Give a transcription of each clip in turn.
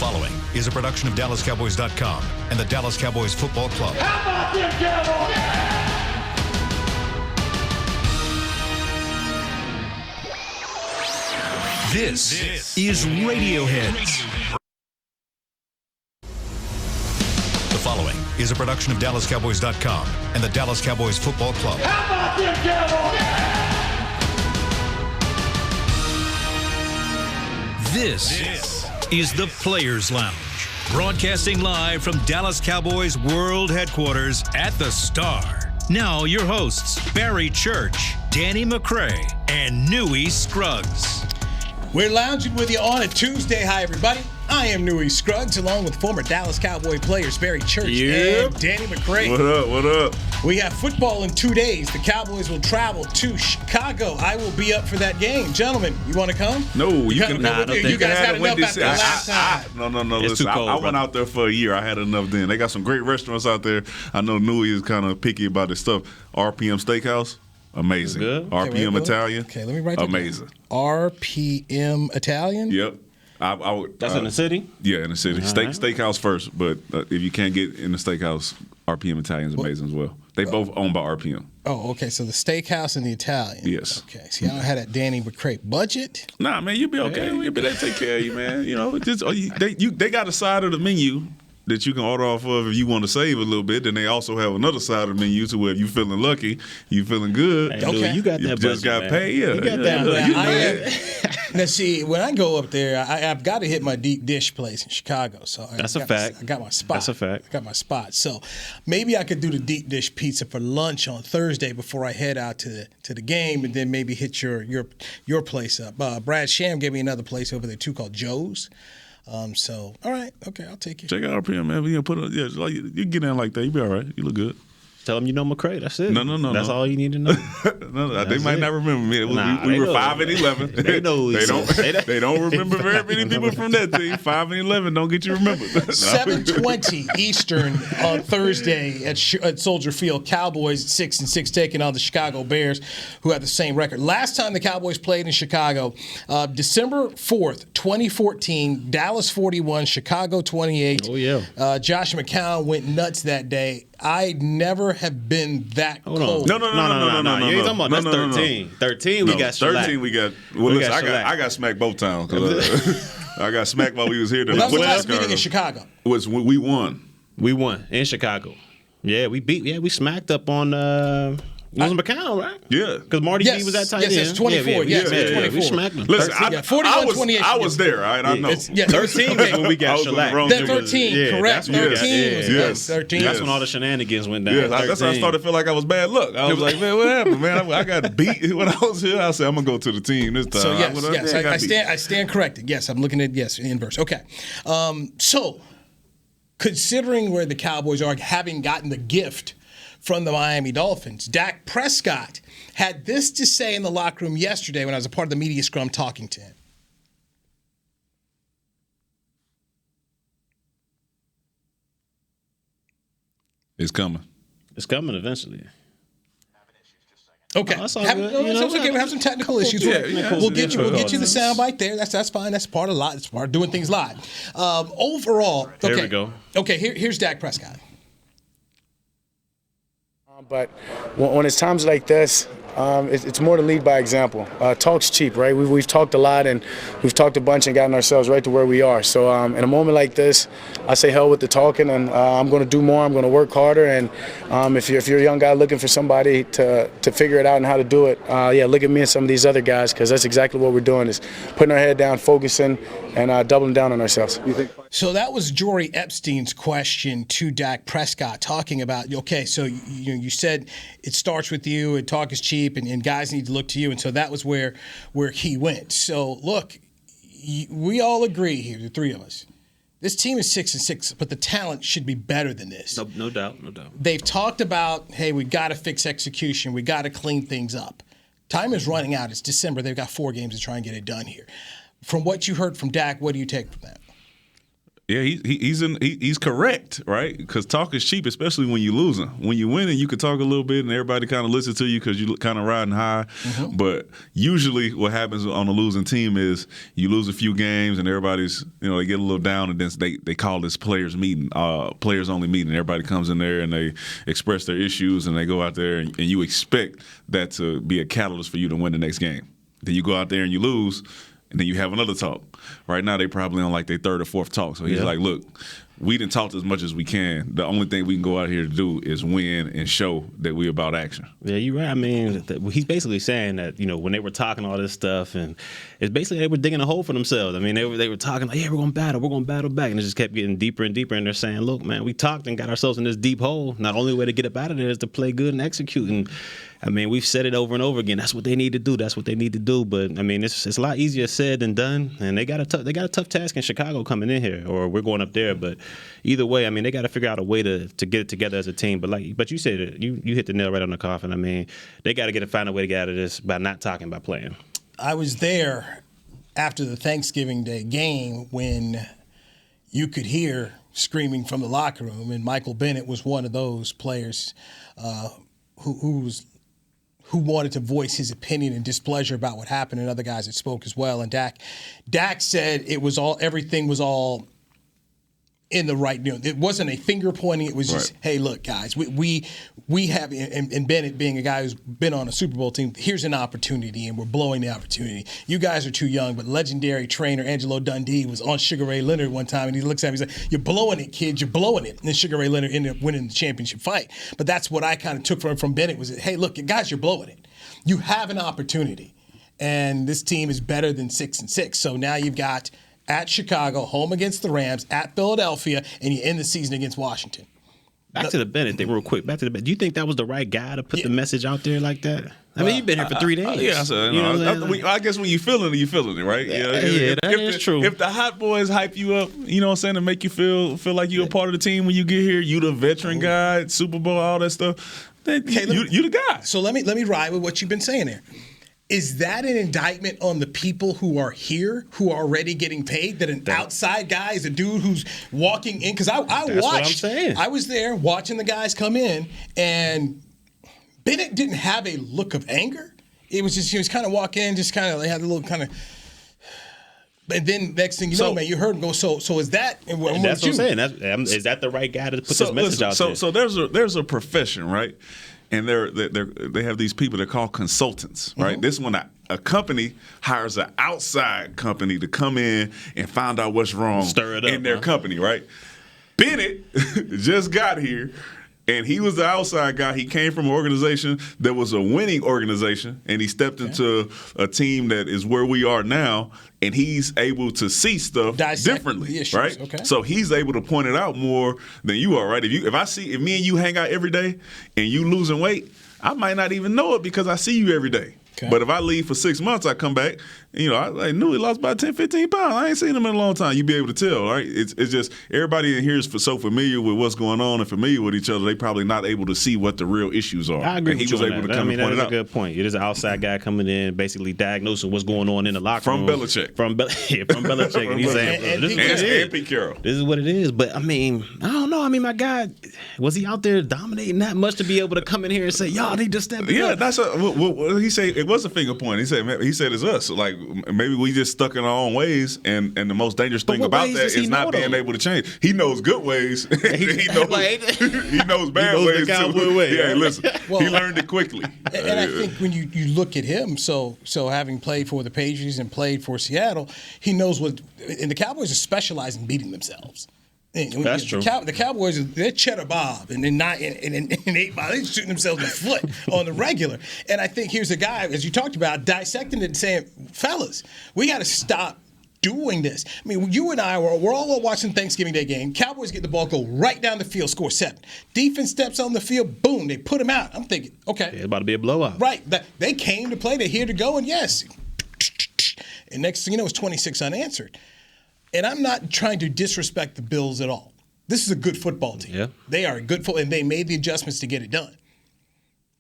following is a production of DallasCowboys.com and the Dallas Cowboys Football Club. How about them Cowboys? This is Radiohead. The following is a production of DallasCowboys.com and the Dallas Cowboys Football Club. How about them Cowboys? This is the Players Lounge, broadcasting live from Dallas Cowboys World Headquarters at the Star. Now your hosts, Barry Church, Danny McCray, and Newy Scruggs. We're lounging with you on a Tuesday. Hi, everybody. I am Newy Scruggs, along with former Dallas Cowboy players Barry Church and Danny McCray. What up? What up? We have football in 2 days. The Cowboys will travel to Chicago. I will be up for that game. Gentlemen, you want to come? No, you can. You guys had enough after the last time. No. It's Listen, too cold, I went out there for a year. I had enough then. They got some great restaurants out there. I know Newy is kind of picky about his stuff. RPM Steakhouse. Amazing. Good. RPM Italian. Okay, let me write that amazing. down. RPM Italian? Yep. I would, That's in the city? Yeah, in the city. Steakhouse first, but if you can't get in the steakhouse, RPM Italian is amazing as well. They both owned by RPM. Oh, okay. So the steakhouse and the Italian. Yes. Okay. See, I don't have that Danny McCray budget. Nah, man, you'll be okay. They take care of you, man. You know, they got a side of the menu that you can order off of if you want to save a little bit. Then they also have another side of the menu to where if you feeling lucky, you feeling good. Hey, okay. You got that you just budget, got paid. Yeah, you got that. Now, see, when I go up there, I've got to hit my deep dish place in Chicago. So That's a fact. I got my spot. That's a fact. I got my spot. So maybe I could do the deep dish pizza for lunch on Thursday before I head out to the game, and then maybe hit your place up. Brad Sham gave me another place over there too called Joe's. So all right, okay, I'll take you. Check out RPM, man. You you get in like that, you be all right. You look good. Tell them you know McCray. That's it. No. That's all you need to know. They might not remember me. We were 5-11. They know. They don't remember very many people from that team. 5-11 don't get you remembered. 7:20 Eastern on Thursday at Soldier Field. Cowboys 6-6 taking on the Chicago Bears, who have the same record. Last time the Cowboys played in Chicago, December 4th, 2014, Dallas 41, Chicago 28. Oh yeah. Josh McCown went nuts that day. I never have been that cold. No. You ain't talking about that's 13. 13 we got 13 we got. Well, listen, I got smacked both times. I got smacked while we was here. Well, that was the last meeting in Chicago. Was when we won. We won in Chicago. Yeah, we smacked up on it was McCown, right? Yeah. Because Marty B was that tight end. Yes, it's 24. Yeah, 24. We smacked him. Listen, 41-28. I was there, right? I know. 13 was when we got shellacked. That 13, correct. 13 was 13. That's when all the shenanigans went down. Yeah, that's when I started to feel like I was bad luck. I was like, man, what happened, man? I got beat when I was here. I said, I'm going to go to the team this time. So, yes, I stand corrected. Yes, I'm looking at, inverse. Okay. So, considering where the Cowboys are, having gotten the gift from the Miami Dolphins, Dak Prescott had this to say in the locker room yesterday when I was a part of the media scrum talking to him. It's coming. It's coming eventually. Okay. That's all good. Okay. We have some technical issues. We'll get you the soundbite there. That's fine. That's part of live. It's part of doing things live. Overall, okay. There we go. Okay, here's Dak Prescott. But when it's times like this, it's more to lead by example. Talk's cheap, right? We've talked a lot and we've talked a bunch and gotten ourselves right to where we are. So in a moment like this, I say hell with the talking, and I'm going to do more. I'm going to work harder. And if you're a young guy looking for somebody to figure it out and how to do it, look at me and some of these other guys, because that's exactly what we're doing, is putting our head down, focusing, and doubling down on ourselves. So that was Jory Epstein's question to Dak Prescott, talking about, okay, so you said it starts with you and talk is cheap and guys need to look to you. And so that was where he went. So, look, we all agree here, the three of us. This team is 6-6, but the talent should be better than this. No doubt. They've talked about, hey, we got to fix execution. We got to clean things up. Time is running out. It's December. They've got 4 games to try and get it done here. From what you heard from Dak, what do you take from that? Yeah, he's correct, right? Because talk is cheap, especially when you're losing. When you're winning, you can talk a little bit, and everybody kind of listens to you because you kind of riding high. Mm-hmm. But usually, what happens on a losing team is you lose a few games, and everybody's they get a little down, and then they call this players meeting, players only meeting. Everybody comes in there and they express their issues, and they go out there, and you expect that to be a catalyst for you to win the next game. Then you go out there and you lose. And then you have another talk. Right now, they probably on like their third or fourth talk. So he's like, look, we didn't talk as much as we can. The only thing we can go out here to do is win and show that we're about action. Yeah, you're right. I mean, he's basically saying that, when they were talking all this stuff, and it's basically they were digging a hole for themselves. I mean, they were talking like, yeah, we're going to battle back. And it just kept getting deeper and deeper. And they're saying, look, man, we talked and got ourselves in this deep hole. Not only way to get up out of there is to play good and execute. And I mean, we've said it over and over again. That's what they need to do. But I mean, it's a lot easier said than done. And they got a tough task in Chicago coming in here, or we're going up there. But either way, I mean, they got to figure out a way to get it together as a team. But you said it. You hit the nail right on the coffin. I mean, they got to find a way to get out of this by not talking, by playing. I was there after the Thanksgiving Day game when you could hear screaming from the locker room, and Michael Bennett was one of those players who wanted to voice his opinion and displeasure about what happened, and other guys that spoke as well. And Dak said everything was all in the right. It wasn't a finger pointing. It was just, hey, look, guys, we have, and Bennett being a guy who's been on a Super Bowl team, here's an opportunity, and we're blowing the opportunity. You guys are too young, but legendary trainer Angelo Dundee was on Sugar Ray Leonard one time, and he looks at me and he's like, you're blowing it, kids, you're blowing it. And then Sugar Ray Leonard ended up winning the championship fight. But that's what I kind of took from Bennett was, hey, look, guys, you're blowing it. You have an opportunity, and this team is better than 6-6. So now you've got at Chicago, home against the Rams, at Philadelphia, and you end the season against Washington. Back to the Bennett thing real quick. Do you think that was the right guy to put the message out there like that? I mean, you've been here for 3 days. I guess when you're feeling it, right? That's true. If the hot boys hype you up, you know what I'm saying, to make you feel like you're a part of the team when you get here, you the veteran guy, Super Bowl, all that stuff, then you the guy. So let me ride with what you've been saying there. Is that an indictment on the people who are here, who are already getting paid, that an outside guy is a dude who's walking in? Because I watched. What I'm saying. I was there watching the guys come in, and Bennett didn't have a look of anger. It was just, he was kind of walking in, just kind of, they had a little kind of. And then next thing you know, man, you heard him go. So is that? That's what I'm saying. Is that the right guy to put this message out there? So there's a profession, right? And they have these people they're called consultants, right? Mm-hmm. This one, a company hires an outside company to come in and find out what's wrong in their company, right? Bennett just got here, and he was the outside guy. He came from an organization that was a winning organization, and he stepped into a team that is where we are now, and he's able to see stuff differently, right? Okay. So he's able to point it out more than you are, right? If me and you hang out every day and you losing weight, I might not even know it because I see you every day. Okay. But if I leave for 6 months, I come back, I knew he lost about 10, 15 pounds. I ain't seen him in a long time. You'd be able to tell, right? It's just everybody in here is so familiar with what's going on and familiar with each other, they probably not able to see what the real issues are. I agree and with he was able to come and point it out. That's a good point. It is an outside guy coming in, basically diagnosing what's going on in the locker room. From Belichick. From Belichick. And he's saying, and Pete Carroll. This is what it is. But, I mean, I don't know. I mean, my guy, was he out there dominating that much to be able to come in here and say, y'all need to step it up? Yeah, that's what he said. It was a finger point. He said it's us. Like, maybe we just stuck in our own ways, and the most dangerous thing about that is not being able to change. He knows good ways. he knows bad ways too. Way, yeah, listen, he learned it quickly. And I think when you look at him, so having played for the Patriots and played for Seattle, he knows what. And the Cowboys are specialized in beating themselves. That's true. The Cowboys, they're Cheddar Bob and 8 Mile. They're shooting themselves in the foot on the regular. And I think here's a guy, as you talked about, dissecting it and saying, fellas, we got to stop doing this. I mean, you and I, we're all watching Thanksgiving Day game. Cowboys get the ball, go right down the field, score 7. Defense steps on the field, boom, they put him out. I'm thinking, okay. It's about to be a blowout. Right. They came to play. They're here to go, and yes. And next thing you know, it's 26 unanswered. And I'm not trying to disrespect the Bills at all. This is a good football team. Yeah. They are a good football, and they made the adjustments to get it done.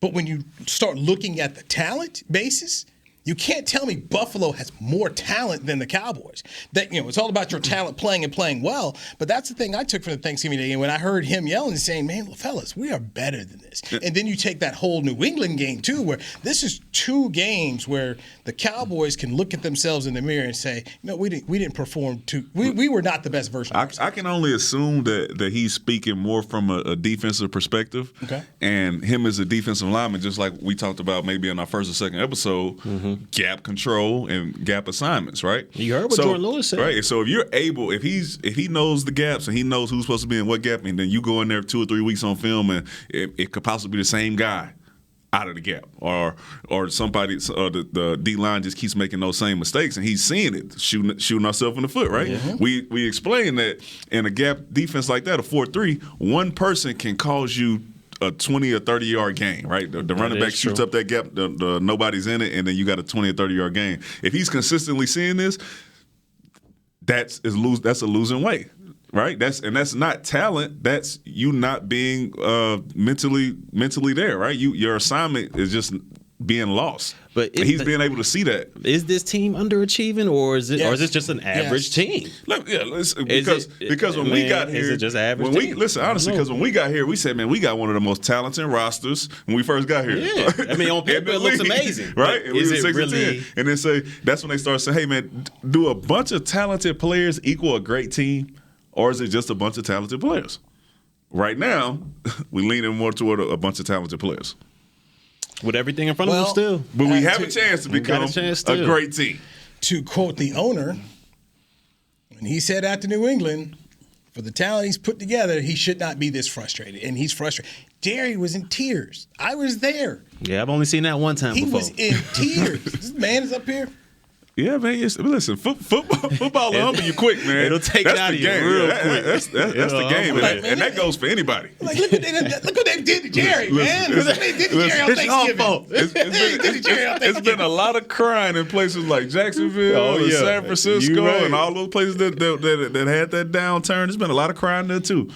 But when you start looking at the talent basis, You can't tell me Buffalo has more talent than the Cowboys. That it's all about your talent playing and playing well. But that's the thing I took from the Thanksgiving day. And when I heard him yelling and saying, "Man, fellas, we are better than this," and then you take that whole New England game too, where this is 2 games where the Cowboys can look at themselves in the mirror and say, "No, we didn't perform too. We were not the best version." of I can only assume that he's speaking more from a defensive perspective, and him as a defensive lineman, just like we talked about maybe in our first or second episode. Gap control and gap assignments, right? You heard what Jordan Lewis said, right? So if you're able, if he knows the gaps and he knows who's supposed to be in what gap, and then you go in there 2 or 3 weeks on film, and it could possibly be the same guy out of the gap, or somebody, the D line just keeps making those same mistakes, and he's seeing it, shooting ourselves in the foot, right? We explained that in a gap defense like that, a 4-3, one person can cause you a 20 or 30-yard gain, right? The running back shoots up that gap, the nobody's in it, and then you got a 20 or 30-yard gain. If he's consistently seeing this, that's a losing way, right? That's not talent. That's you not being mentally there, right? Your assignment is just being lost. But he's being able to see that. Is this team underachieving, or is this just an average team? Because when we got here, is it just average team? Honestly, because when we got here, we said, man, we got one of the most talented rosters when we first got here. Yeah, I mean, on paper it looks amazing, right? And is we were it 6 and really? 10, and then that's when they start saying, hey, man, do a bunch of talented players equal a great team, or is it just a bunch of talented players? Right now, we're leaning more toward a bunch of talented players. With everything in front of them still. But we have a chance to become a great team. To quote the owner, when he said after New England, for the talent he's put together, he should not be this frustrated. And he's frustrated. Jerry was in tears. I was there. Yeah, I've only seen that one time before. He was in tears. This man is up here. Yeah, man. Listen, football will humble you quick, man. It'll take it out of you real quick. That's the game, and that goes for anybody. Like, look what they did to Jerry, man. Look what they did to Jerry on Thanksgiving. It's been a lot of crying in places like Jacksonville and San Francisco and all those places that had that downturn. There's been a lot of crying there, too.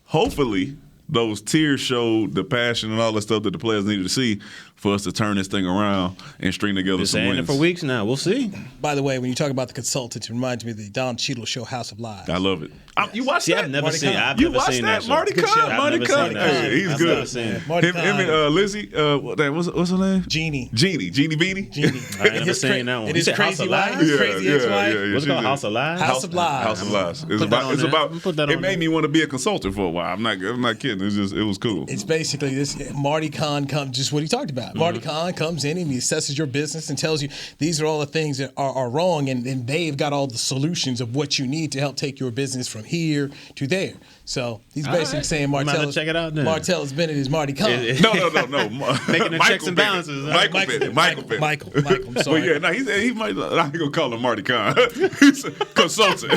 Hopefully, those tears showed the passion and all the stuff that the players needed to see for us to turn this thing around and string together some wins. It for weeks now. We'll see. By the way, when you talk about the consultants, it reminds me of the Don Cheadle show, House of Lies. I love it. You watched that? I've never seen that. You watched that? Marty Kahn. Hey, he's good. Him and Lizzie, what's her name? Jeannie Beanie. I ain't never seen that one. It is Crazy Wife. Crazy ex-wife. What's it called? House of Lies? House of Lies. House of Lies. It's about. It made me want to be a consultant for a while. I'm not kidding. It was cool. It's basically this. Marty Kahn comes, just what he talked about. Marty Kahn comes in and he assesses your business and tells you these are all the things that are wrong, and they've got all the solutions of what you need to help take your business from here to there. So he's basically saying Martellus Bennett is Marty Kahn. No. Making the checks and balances. Michael. I'm sorry. But yeah, he might. I'm gonna call him Marty Kahn. He's a consultant.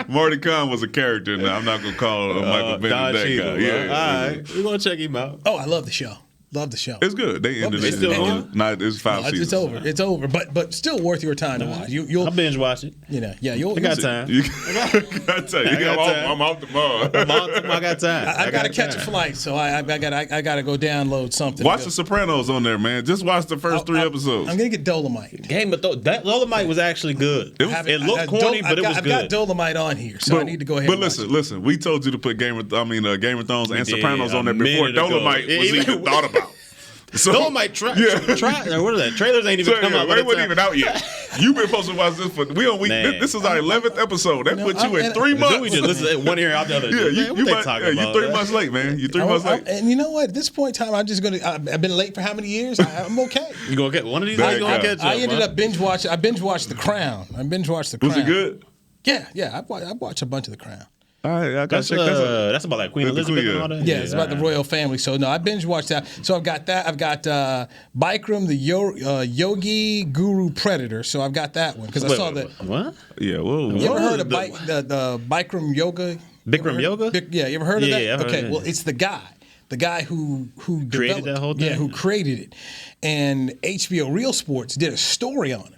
Marty Kahn was a character. Now I'm not gonna call him Michael Bennett that guy. Yeah. All right, we're gonna check him out. Oh, I love the show. Love the show. It's good. They ended it. It's 5 seasons. It's over. But still worth your time to watch. I'll binge watch it. You'll got time. I'm off tomorrow. I got time. I got to catch a flight, so I got to go download something. Watch The Sopranos on there, man. Just watch the first 3 episodes. I'm gonna get Dolomite. That Dolomite was actually good. It looked corny, but it was good. I've got Dolomite on here, so I need to go ahead. But listen. We told you to put Game of Thrones and Sopranos on there before Dolomite was even thought about. So, Dolomite what is that? Trailers ain't even come out. They weren't even out yet. You've been supposed to watch this for this is our 11th episode. That put you in 3 months. We just listen one ear out the other. Yeah, you're 3 months late, man. You're 3 months late. And you know what? At this point in time, I'm just gonna. I've been late for how many years? I'm okay. You gonna get one of these? I ended up binge watching. I binge watched The Crown. Was it good? Yeah. I watched a bunch of The Crown. All right, I got that's about like Queen Elizabeth and all that. Yeah, it's about the royal family. So no, I binge watched that. So I've got that. I've got Bikram, the Yogi Guru Predator. So I've got that one because I saw that. What? Yeah. Whoa. You ever heard of the Bikram Yoga? Bikram Yoga? Yeah, you ever heard of that? Yeah. Okay, well, it's the guy who created that whole thing. Yeah, who created it, and HBO Real Sports did a story on him.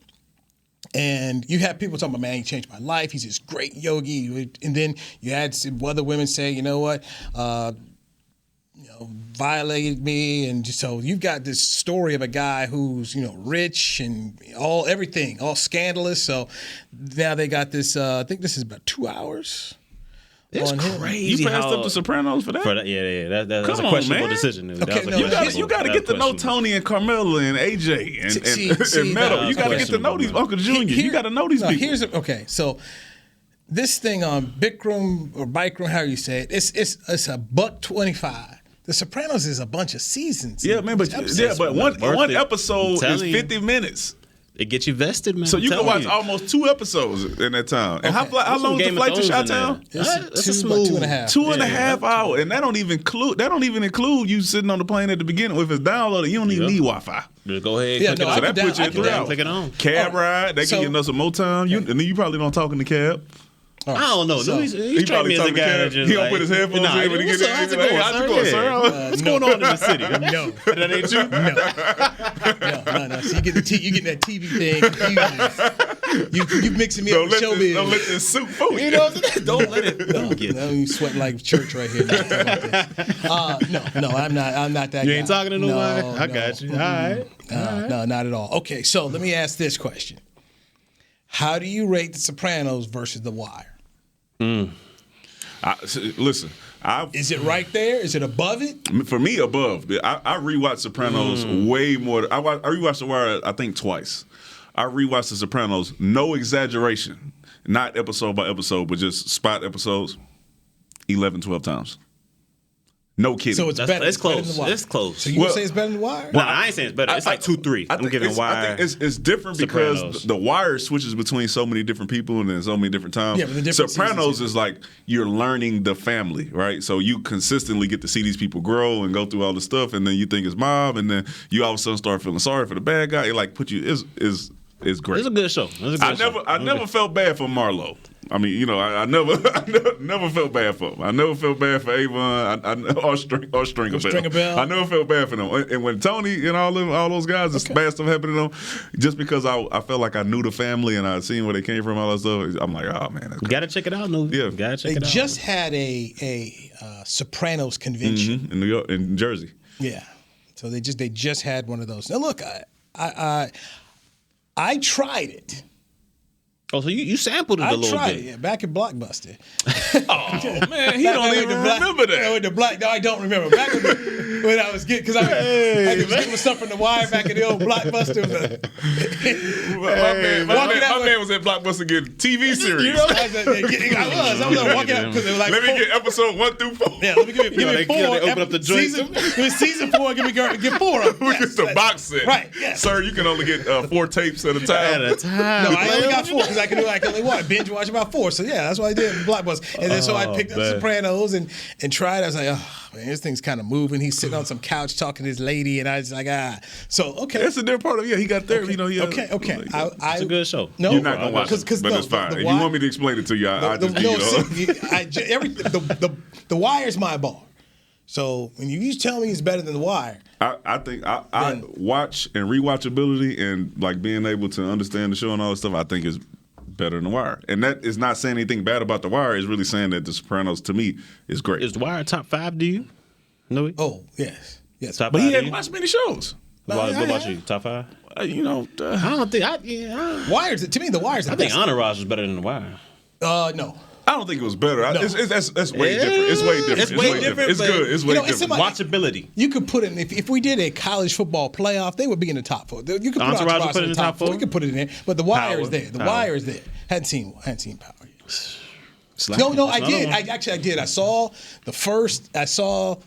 And you have people talking about, man, he changed my life. He's this great yogi. And then you had some other women say, you know what? violated me, and so you've got this story of a guy who's rich and everything, all scandalous. So now they got this. I think this is about 2 hours. It's crazy. You passed up the Sopranos for that? That's a questionable decision. Dude. Okay, You got to get to know Tony and Carmela and AJ and Meadow. You got to get to know these Uncle Junior. You got to know these people. So this thing on Bikram or Bikram, how you say it, it's a $1.25. The Sopranos is a bunch of seasons. Yeah, man, but one episode is 50 minutes. It gets you vested, man. So you can watch almost 2 episodes in that time. And how long is the flight to Chi-Town? It's a smooth 2.5. 2.5 hours, and that don't even include you sitting on the plane at the beginning. If it's downloaded, you don't even need Wi-Fi. Just go ahead. Yeah, click no, it So on. that puts you in 3 hours. Click it on. Cab ride, they can get us some more time. And then you probably don't talk in the cab. I don't know. So, He tried me as a guy. He gonna put his headphones in when he gets in. How's it going, sir? What's going on in the city? No. That ain't you? No. So you get that TV thing confused. You mixing me up with showbiz. Don't let this soup fool you. You know what I'm saying? Don't let it. No, you sweat like church right here. No, I'm not that guy. You ain't talking to nobody? No, I got you. All right. No, not at all. Okay, so let me ask this question. How do you rate The Sopranos versus The Wire? Listen, is it right there? Is it above it? For me, above. I rewatched Sopranos way more. I rewatched The Wire, I think, twice. I rewatched The Sopranos, no exaggeration, not episode by episode, but just spot episodes, 11, 12 times. No kidding. So it's better. It's close. Better than The Wire. It's close. So you say it's better than The Wire? No, I ain't saying it's better. It's like 2-3. I'm giving Wire. I think it's different Sopranos. because the Wire switches between so many different people and then so many different times. Yeah, but the different Sopranos seasons, is like you're learning the family, right? So you consistently get to see these people grow and go through all the stuff, and then you think it's mob, and then you all of a sudden start feeling sorry for the bad guy. It like put you is great. It's a good show. I never felt bad for Marlo. I mean, I never felt bad for him. I never felt bad for Avon or Stringer Bell. I never felt bad for them. And when Tony and all those guys, this bad stuff happened to them, just because I felt like I knew the family and I'd seen where they came from, all that stuff, I'm like, oh, man. You got to check it out, New. Yeah. Got to check it out. They just had a Sopranos convention. In New York, in Jersey. Yeah. So they just had one of those. Now, look, I tried it. Oh, so you sampled it a little bit. I tried it, back in Blockbuster. Oh, man, he don't even remember that. No, I don't remember. Back when I was getting, because I was getting stuff from The Wire back in the old Blockbuster. My man was at Blockbuster getting TV series. You know, I was walking out because it was like, let me get episode 1 through 4. Yeah, let me give me 4. They open up the joint. Season 4, get 4 of them. We get the box set. Right, yes. Sir, you can only get 4 tapes at a time. No, I only got 4 because I can only binge watch about 4. So yeah, that's what I did in Blockbuster. And then so I picked up Sopranos and tried. I was like, oh man, this thing's kind of moving. He's sitting on some couch talking to his lady, and I was like, So okay, that's a different part of he got there. Okay. Okay. It's a good show. No, you're not gonna watch it, but it's fine. If you want me to explain it to you, I just The Wire's my bar. So when you tell me it's better than The Wire, I think I watch and rewatchability and like being able to understand the show and all that stuff, I think is better than The Wire. And that is not saying anything bad about The Wire. It's really saying that The Sopranos, to me, is great. Is The Wire top 5 to you? No. Oh, yes. Top but 5 he hadn't watched many shows. What about you? Top 5? I don't think. Wire's, to me, The Wire's the I think best. Entourage was better than The Wire. No. I don't think it was better. No. That's way different. It's way different. It's way different, It's but good. It's way it's different. Watchability. You could put it in, if we did a college football playoff, they would be in the top 4. You could put Entourage would put it in the top 4? We could put it in there, but The Wire is there. The Power. Wire is there. Hadn't seen Power yet. No, I did. I did. I saw the first episode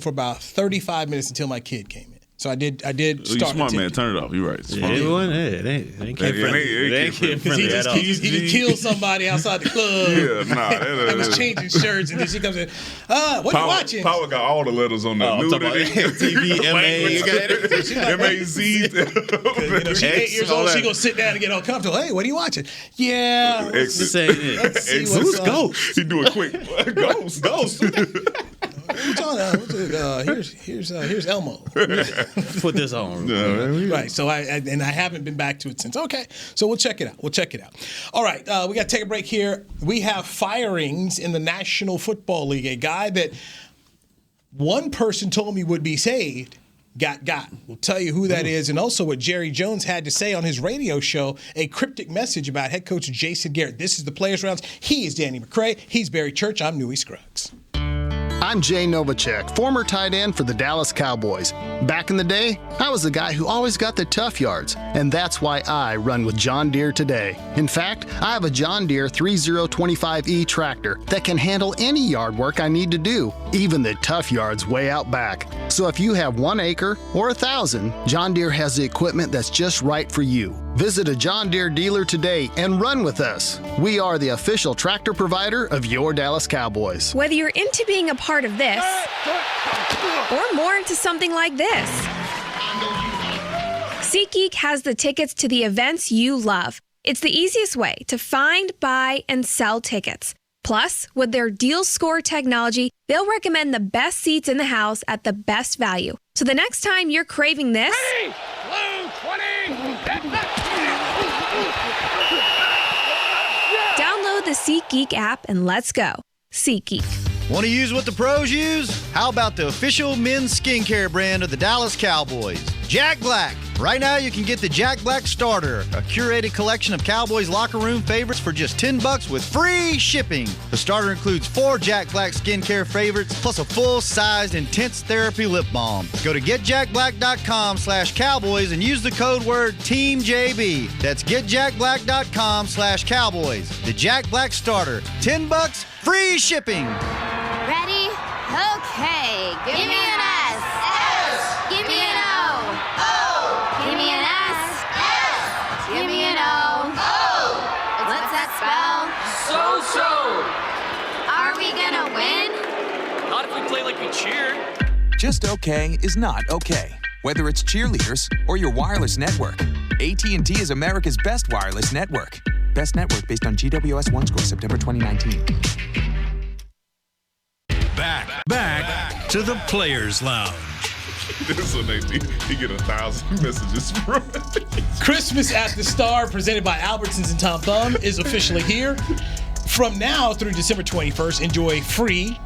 for about 35 minutes until my kid came in. So I did You're start. smart, man. Turn it off. You're right. They ain't kid-friendly. They ain't kid-friendly at all. He just killed somebody outside the club. Yeah, I was changing shirts, and then she comes in. What you watching? Power got all the letters on there. Nudity, TV, MA, M-A-Z. She's 8 years old. She gonna sit down and get all comfortable. Hey, what are you watching? Yeah. Let's see what's Ghost. He do it quick. Ghost. Here's Elmo. Put this on. Right. So I haven't been back to it since. Okay. So we'll check it out. All right. We got to take a break here. We have firings in the National Football League. A guy that one person told me would be saved. Got. We'll tell you who that is, and also what Jerry Jones had to say on his radio show, a cryptic message about head coach Jason Garrett. This is the Players Rounds. He is Danny McCray. He's Barry Church. I'm Newy Scruggs. I'm Jay Novacek, former tight end for the Dallas Cowboys. Back in the day, I was the guy who always got the tough yards, and that's why I run with John Deere today. In fact, I have a John Deere 3025E tractor that can handle any yard work I need to do, even the tough yards way out back. So if you have 1 acre or 1,000, John Deere has the equipment that's just right for you. Visit a John Deere dealer today and run with us. We are the official tractor provider of your Dallas Cowboys. Whether you're into being a part of this or more into something like this, SeatGeek has the tickets to the events you love. It's the easiest way to find, buy, and sell tickets. Plus, with their Deal Score technology, they'll recommend the best seats in the house at the best value. So the next time you're craving this, download the SeatGeek app and let's go. SeatGeek. Want to use what the pros use? How about the official men's skincare brand of the Dallas Cowboys, Jack Black? Right now, you can get the Jack Black Starter, a curated collection of Cowboys locker room favorites for just $10 with free shipping. The starter includes 4 Jack Black skincare favorites, plus a full-sized intense therapy lip balm. Go to getjackblack.com/Cowboys and use the code word TEAMJB. That's getjackblack.com/Cowboys. The Jack Black Starter, $10, free shipping. Ready? Okay. Give me an S. S. Give me an O. O. Give me an S. S. Give me an O. O. What's that spell? So. Are we gonna win? Not if we play like we cheer. Just okay is not okay. Whether it's cheerleaders or your wireless network, AT&T is America's best wireless network. Best network based on GWS 1 score September 2019. Back to the Players Lounge. This one, he get 1,000 messages from. Christmas at the Star, presented by Albertsons and Tom Thumb, is officially here. From now through December 21st, enjoy free,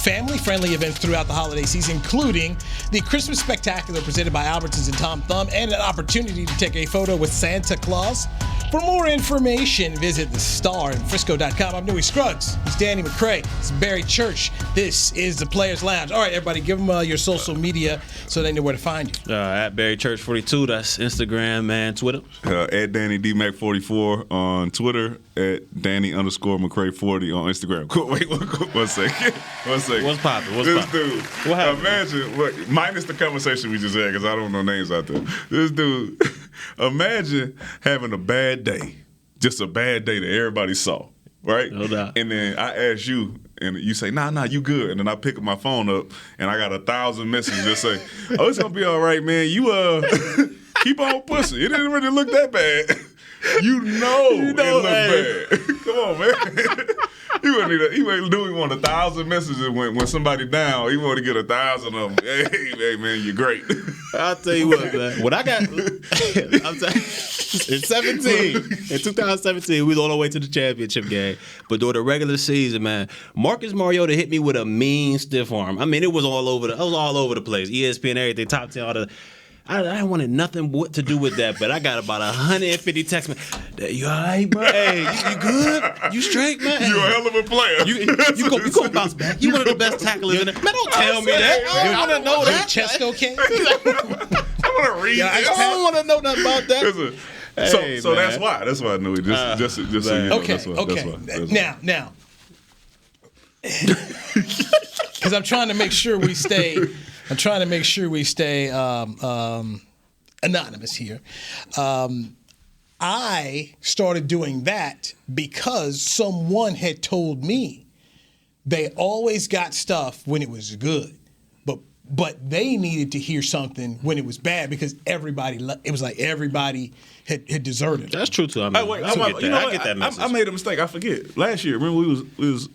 family-friendly events throughout the holiday season, including the Christmas Spectacular presented by Albertsons and Tom Thumb, and an opportunity to take a photo with Santa Claus. For more information, visit thestarinfrisco.com. I'm Newy Scruggs. It's Danny McCray. It's Barry Church. This is the Players Lounge. All right, everybody, give them your social media so they know where to find you. At Barry Church 42, that's Instagram and Twitter. At Danny DMac44 on Twitter. At Danny_McCray40 on Instagram. Wait, one second. What's poppin'? This dude. What happened? Imagine, minus the conversation we just had, because I don't know names out there. This dude, imagine having a bad day. Just a bad day that everybody saw, right? No doubt. And then I ask you, and you say, nah, you good. And then I pick up my phone up, and I got 1,000 messages that say, oh, it's going to be all right, man. You keep on pushing. It didn't really look that bad. You know it looked bad. Come on, man. He knew he wanted 1,000 messages when somebody down. He wanted to get 1,000 of them. Hey, man, you're great. I'll tell you what, man. What I got, in 2017, we was on our way to the championship game. But during the regular season, man, Marcus Mariota hit me with a mean stiff arm. I mean, it was all over the place. ESPN, everything, top 10, all the. I wanted nothing to do with that, but I got about 150 texts. You all right, bro? Hey, you good? You straight, man? You a hell of a player. You gonna bounce back. You one of the best tacklers in it. Man, don't tell me that. I don't want to know that. Chest okay? I want to read this. I don't want to know nothing about that. Listen, so that's why. That's why I knew it. Just so you know. Okay. That's why. Now. Because I'm trying to make sure we stay anonymous here. I started doing that because someone had told me they always got stuff when it was good, but they needed to hear something when it was bad because everybody had deserted. That's true too. I get that message. I made a mistake. I forget. Last year, remember we was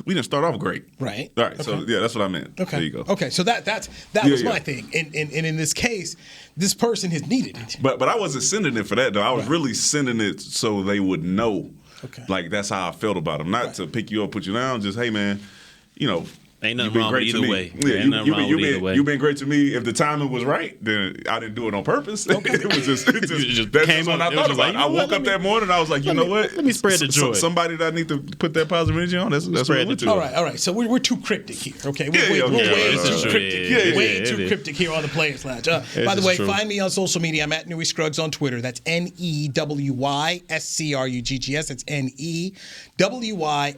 we didn't start off great. Right. All right. Okay. So yeah, that's what I meant. Okay. There you go. Okay. So that was my thing. And in this case, this person has needed it. But I wasn't sending it for that though. I was really sending it so they would know. Okay. Like that's how I felt about them. Not to pick you up, put you down. Just hey man, Ain't nothing You've been wrong great with to either me. way. Yeah, Ain't nothing wrong with either way. You've been great to me. If the timing was right, then I didn't do it on purpose. It was just that's came just when up- I it was thought just about like, it. you I know what, woke up that morning, I was like, you know what? Let me spread the joy. Somebody that I need to put that positive energy on. That's what I went to. All right. So we're too cryptic here. Okay, we're Yeah, way that's too true. cryptic. Yeah, Way yeah, too it is. cryptic here on the Players Lounge. By the is way, true. find me on social media. I'm at Newy Scruggs on Twitter. That's NEWYSCRUGGS.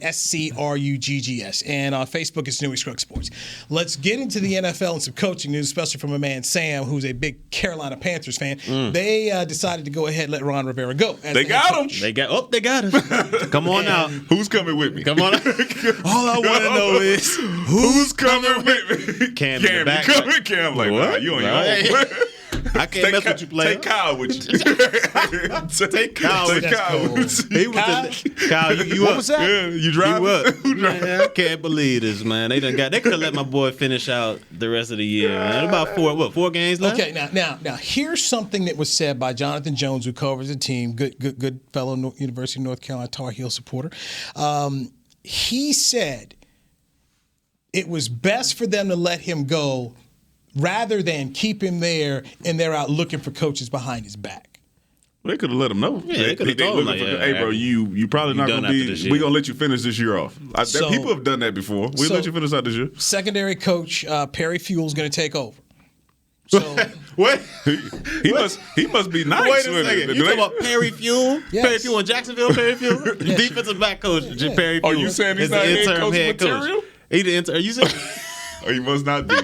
That's NEWYSCRUGGS. And on Facebook, it's Newy Scruggs Sports. Let's get into the NFL and some coaching news, especially from a man, Sam, who's a big Carolina Panthers fan. They decided to go ahead and let Ron Rivera go. They got him. They got us. Come on now. Who's coming with me? Come on. All I want to know is who's coming with me? Cam in the back. Cam like, nah, you on your Right. own. I can't mess with you, player. Take Kyle with you. Take Kyle with you. He was Kyle, you What up. was that? Yeah, you drive. You up. Man, I can't believe this, man. They could have let my boy finish out the rest of the year, man. About four games left? Okay, now, here's something that was said by Jonathan Jones, who covers the team, good fellow University of North Carolina Tar Heel supporter. He said it was best for them to let him go rather than keep him there and they're out looking for coaches behind his back. They could have let him know. Yeah, they could have told him, looking like, for, hey, bro, you probably not going to be. We're going to let you finish this year off. People have done that before. We'll let you finish out this year. Secondary coach Perry Fuel's going to take over. So What? He must be nice. Wait a with second. it. You talking about Perry Fuel? Yes. Perry Fuel in Jacksonville? Perry Fuel? Defensive back coach, Perry Fuel. Oh, you saying he's is not the head interim coach head material? He the intern. Are you saying? Or he must not be.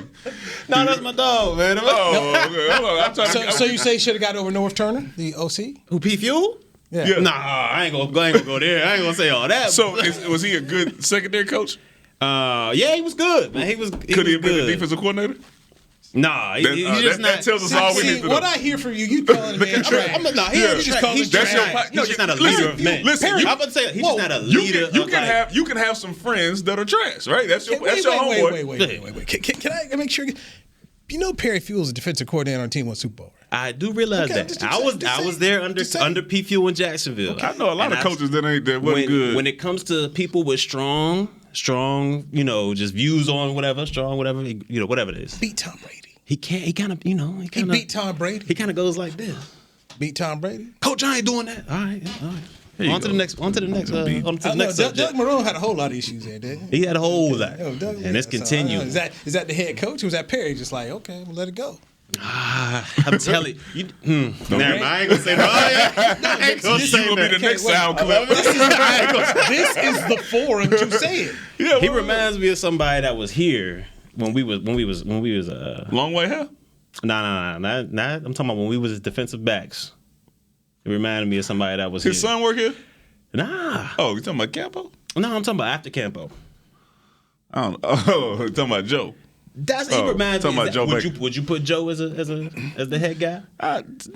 No, that's my dog, man. Oh, okay. Hold on. I'm trying to. so you say he should have got over North Turner, the OC? Who, P Fuel? Yeah. Yeah. Nah, I ain't gonna go there. I ain't gonna say all that. So was he a good secondary coach? Yeah, he was good, man. He was. Could he have been good. the defensive coordinator? Nah, he's That just not. tells us all we See, need to know. what I hear from you calling him man trash. Nah, he Yeah. ain't just trash. calling He's him just trash. not. He's just not a leader of men. Listen, I'm about to say he's just not a You leader. can have some friends that are trash, right? That's your homeboy. Wait. Can I make sure? You know Perry Fuel's a defensive coordinator on team won Super Bowl, right? I do realize Okay, that. just I was there saying. under P Fuel in Jacksonville. I know a lot of coaches that wasn't good. When it comes to people with strong, just views on whatever it is. Beat Tom Brady. He beat Tom Brady. He kind of goes like this. Beat Tom Brady. Coach, I ain't doing that. All right. On to the next. Doug Marone had a whole lot of issues there, didn't he? He had a whole lot, Yo, Doug, and it's continuing. Is that the head coach, or was that Perry just like, okay, we'll let it go? I'm telling you. Never mind. I ain't gonna say that. I ain't gonna say You gonna be the that. next sound clip. This is the forum to say it. Yeah, He reminds me of somebody that was here when we was long way here. Nah. I'm talking about when we was defensive backs. It reminded me of somebody that was here. His son work here? Nah. Oh, you talking about Campo? No, I'm talking about after Campo. I don't know. Oh, you talking about Joe? He reminds me. Talking about Joe Baker. Would you put Joe as the head guy?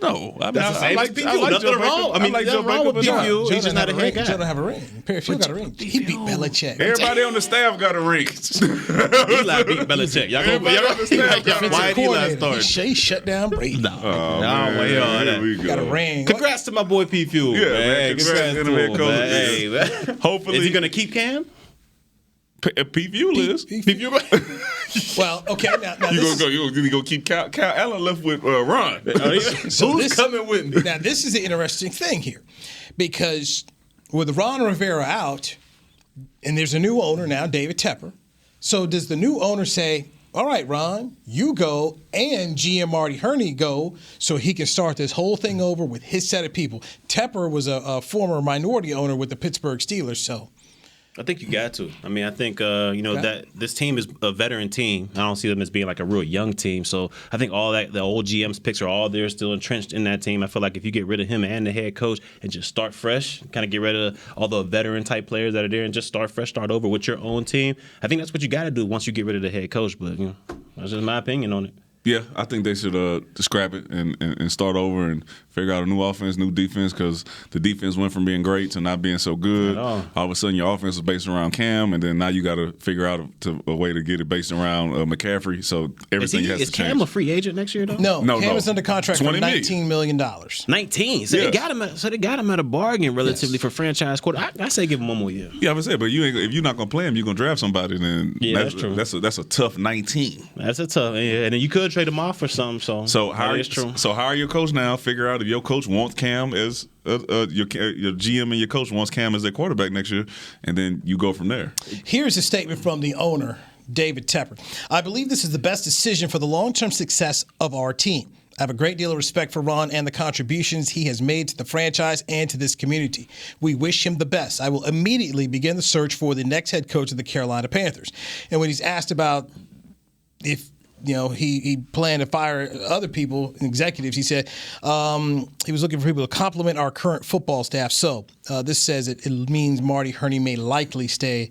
No. I mean, That's the same as P. Fuel. like Nothing Joe Baker. wrong. I mean, like nothing wrong with P. Joe Fuel. He's just not a head Joe guy. don't have a ring. Perry Fuel got a ring. He beat Belichick. Everybody on the staff got a ring. Eli beat Belichick. Y'all why Eli started? He shut down Brady. No, I don't want to hear all that. Got a ring. Congrats to my boy P. Fuel. Yeah, man. Congrats to him, Coach. man. Hey, man. Hopefully, is he gonna keep Cam? P. Fuel is. P. Fuel. Well, okay. Now You gonna keep Cal Allen left with Ron? Who's coming with me? Now this is the interesting thing here, because with Ron Rivera out, and there's a new owner now, David Tepper. So does the new owner say, all right, Ron, you go, and GM Marty Herney go, so he can start this whole thing over with his set of people? Tepper was a former minority owner with the Pittsburgh Steelers, so. I think you got to. I mean, I think that this team is a veteran team. I don't see them as being like a real young team. So I think all that the old GM's picks are all there, still entrenched in that team. I feel like if you get rid of him and the head coach and just start fresh, kind of get rid of all the veteran type players that are there and just start fresh, start over with your own team. I think that's what you got to do once you get rid of the head coach. But that's just my opinion on it. Yeah, I think they should scrap it and start over and figure out a new offense, new defense, because the defense went from being great to not being so good. All of a sudden, your offense is based around Cam, and then now you got to figure out a way to get it based around McCaffrey. So everything has to change. Is Cam a free agent next year, though? No. Cam is under contract for $19 million. 19. So they got him at a bargain relatively for franchise quarter. I say give him one more year. Yeah, I said, but if you're not gonna play him, you're gonna draft somebody. Then that's true. That's a tough 19. That's a tough. Yeah, and then you could trade him off for some. So hire your coach now. Figure out if your coach wants Cam as your GM and your coach wants Cam as their quarterback next year, and then you go from there. Here's a statement from the owner, David Tepper. I believe this is the best decision for the long-term success of our team. I have a great deal of respect for Ron and the contributions he has made to the franchise and to this community. We wish him the best. I will immediately begin the search for the next head coach of the Carolina Panthers. And when he's asked about if he planned to fire other people, executives, he said he was looking for people to complement our current football staff. So this says it means Marty Hurney may likely stay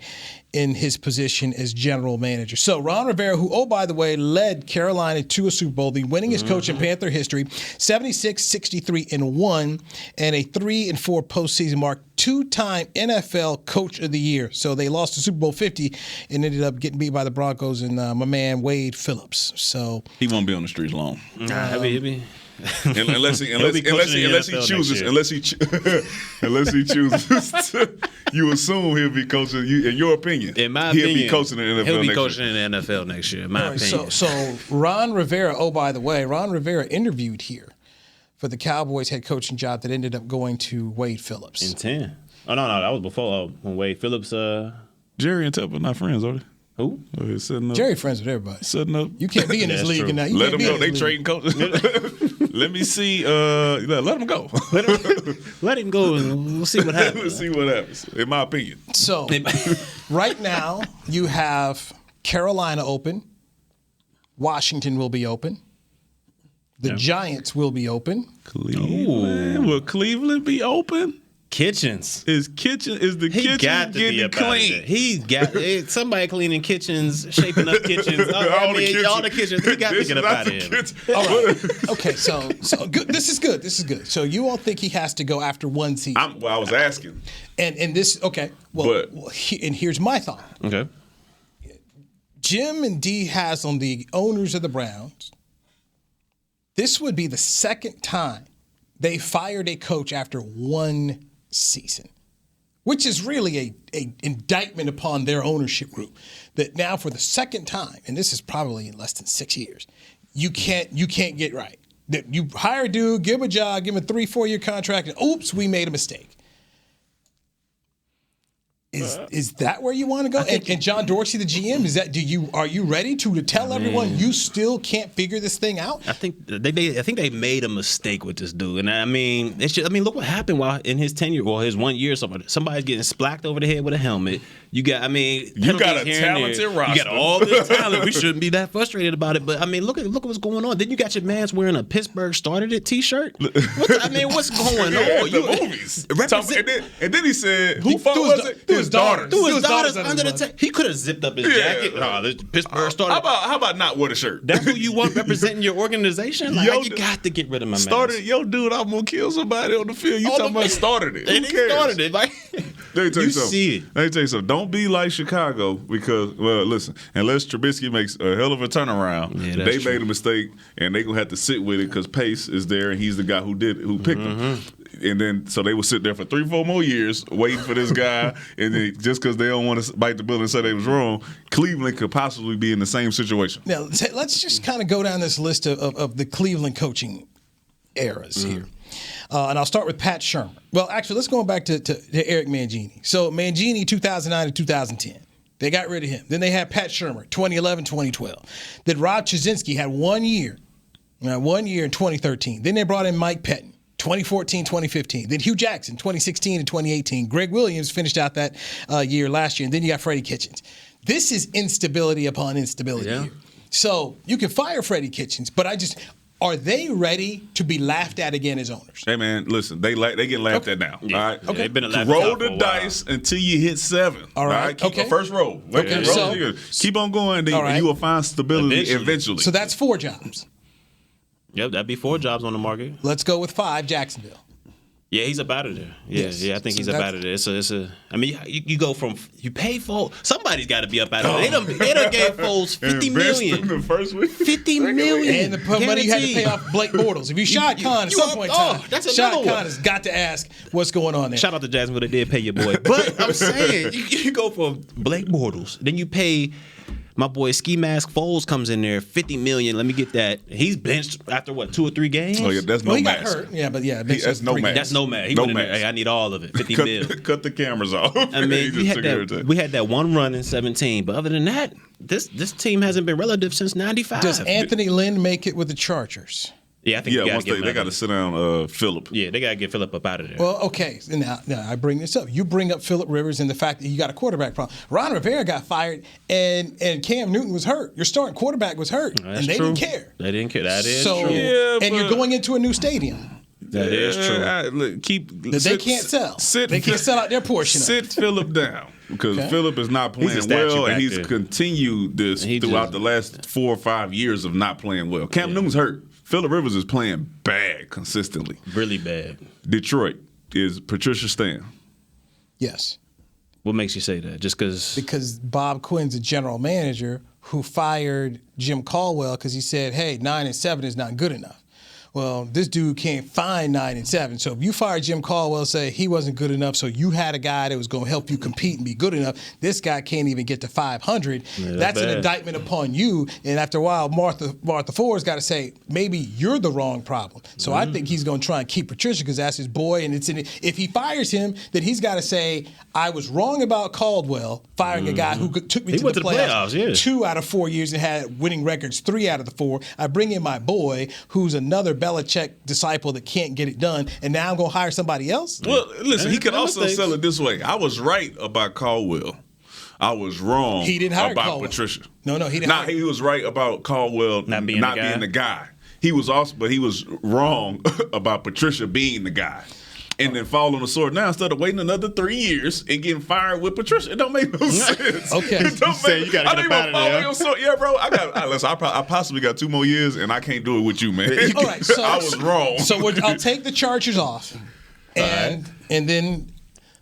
in his position as general manager. So Ron Rivera, who, oh, by the way, led Carolina to a Super Bowl, the winningest coach in Panther history, 76, 63-1, and a 3-4 postseason mark, two-time NFL Coach of the Year. So they lost to Super Bowl 50 and ended up getting beat by the Broncos and my man Wade Phillips. So he won't be on the streets long. He'll be. Unless he chooses, you assume he'll be coaching. In your opinion, in my he'll opinion, be coaching in the NFL. He'll be coaching in the NFL next year. In my opinion. So Ron Rivera. Oh, by the way, Ron Rivera interviewed here for the Cowboys head coaching job that ended up going to Wade Phillips in 10. Oh no, that was before when Wade Phillips. Jerry and Tepper not friends, are they? Who? Jerry friends with everybody. Setting up. You can't be in this league now. Let them go. They trading coaches. Let me see. Let them go. Let him go, and we'll see what happens. Let's see what happens. In my opinion. So right now you have Carolina open. Washington will be open. The Giants will be open. Cleveland. Will Cleveland be open? Kitchens is the kitchen getting clean? He got somebody cleaning kitchens, shaping up kitchens. All the kitchens. He got to get up out of here. All right. Okay, so good. This is good. So you all think he has to go after one season? I was asking. And this okay. And here's my thought. Okay. Jim and Dee Haslam, the owners of the Browns, this would be the second time they fired a coach after one season, which is really a indictment upon their ownership group that now for the second time, and this is probably in less than 6 years, you can't get right. That you hire a dude, give him a job, give him a 3-4 year contract, and oops, we made a mistake. Is that where you want to go? And John Dorsey, the GM, are you ready to tell everyone you still can't figure this thing out? I think they made a mistake with this dude, and I mean, look what happened while in his tenure, or his 1 year. Somebody's getting splacked over the head with a helmet. You got a talented roster. You got all this talent. We shouldn't be that frustrated about it. But I mean, look what's going on. Then you got your man's wearing a Pittsburgh Started It T-shirt. What's going on? Movies. And then he said, "Who was it?" His daughters. Threw his daughters under the table. He could have zipped up his jacket. This Pittsburgh Started. How about not wear the shirt? That's who you want representing your organization. You got to get rid of my man. Started, dude. I'm gonna kill somebody on the field. You talking about started it? Who cares? Started it. Like, let me tell you something. See it. Let me tell you something. Don't be like Chicago because, listen, unless Trubisky makes a hell of a turnaround, they made a mistake and they gonna have to sit with it because Pace is there and he's the guy who picked him. And then so they would sit there for 3-4 more years waiting for this guy, and then just because they don't want to bite the bullet and say they was wrong, Cleveland could possibly be in the same situation. Now let's just kind of go down this list of the Cleveland coaching eras here. And I'll start with Pat Shurmur. Well, actually, let's go back to Eric Mangini. So Mangini, 2009 to 2010. They got rid of him. Then they had Pat Shurmur, 2011, 2012. Then Rob Chudzinski had 1 year in 2013. Then they brought in Mike Pettin, 2014, 2015. Then Hugh Jackson, 2016 to 2018. Greg Williams finished out that year last year. And then you got Freddie Kitchens. This is instability upon instability here. So you can fire Freddie Kitchens, but Are they ready to be laughed at again as owners? Hey, man, listen, they getting laughed at now. Yeah. All right? Okay. They've been a Roll the dice until you hit 7. All right. Keep the first roll. Okay. Roll keep on going, and you will find stability eventually. So that's 4 jobs. Yep, that'd be 4 jobs on the market. Let's go with 5, Jacksonville. Yeah, he's up out of there. Yeah, Yes. I think So he's up out of there. It's a. I mean, you go from you pay Foles. Somebody's got to be up out of there. They done gave Foles $50 million. The first week. $50 million. And the money you had to pay off Blake Bortles. If you shot Khan at some point in time, that's Shad another Khan one. has got to ask what's going on there. Shout out to Jacksonville, they did pay your boy. But I'm saying, you go from Blake Bortles, then you pay my boy Ski Mask Foles comes in there, $50 million. Let me get that. He's benched after what, 2 or 3 games? Oh yeah, that's Well, no he got mask. hurt. Yeah, but yeah, That's no mask. That's no mask. He No went in there, mask. hey, I need all of it. $50 million. Cut the cameras off. I mean, we had that one run in 17, but other than that, this team hasn't been relative since '95. Does Anthony Lynn make it with the Chargers? Yeah, I think once they got to sit down Phillip. Yeah, they got to get Phillip up out of there. Well, okay. Now I bring this up. You bring up Phillip Rivers and the fact that you got a quarterback problem. Ron Rivera got fired, and Cam Newton was hurt. Your starting quarterback was hurt, That's and they true. didn't care. They didn't care. That is So, true. Yeah, and you're going into a new stadium. That is true. They can't sell. They can't sell out their portion. Sit Phillip down because Phillip is not He's a playing statue well, and back he's there. continued this throughout the last 4 or 5 years of not playing well. Cam Newton's hurt. Phillip Rivers is playing bad consistently. Really bad. Detroit is Patricia staying. Yes. What makes you say that? Just Because Bob Quinn's a general manager who fired Jim Caldwell because he said, hey, 9-7 is not good enough. Well, this dude can't find 9-7. So if you fire Jim Caldwell, say he wasn't good enough, so you had a guy that was going to help you compete and be good enough. This guy can't even get to 500. Yeah, that's an bad. indictment upon you. And after a while, Martha Ford's got to say, maybe you're the wrong problem. So I think he's going to try and keep Patricia because that's his boy. And if he fires him, then he's got to say, I was wrong about Caldwell firing a guy who took me to the playoffs. Yeah. 2 out of 4 years and had winning records 3 out of the 4. I bring in my boy, who's another Belichick disciple that can't get it done, and now I'm going to hire somebody else? Well, listen, he could also sell it this way. I was right about Caldwell. I was wrong about Caldwell. Patricia. No, he didn't. He was right about Caldwell not being the guy. He was wrong about Patricia being the guy. And then following the sword now instead of waiting another 3 years and getting fired with Patricia. It don't make no sense. Okay. It don't saying you gotta get up out of there, huh? Yeah, bro. I possibly got 2 more years and I can't do it with you, man. All right, so I was wrong. So I'll take the Chargers off. And then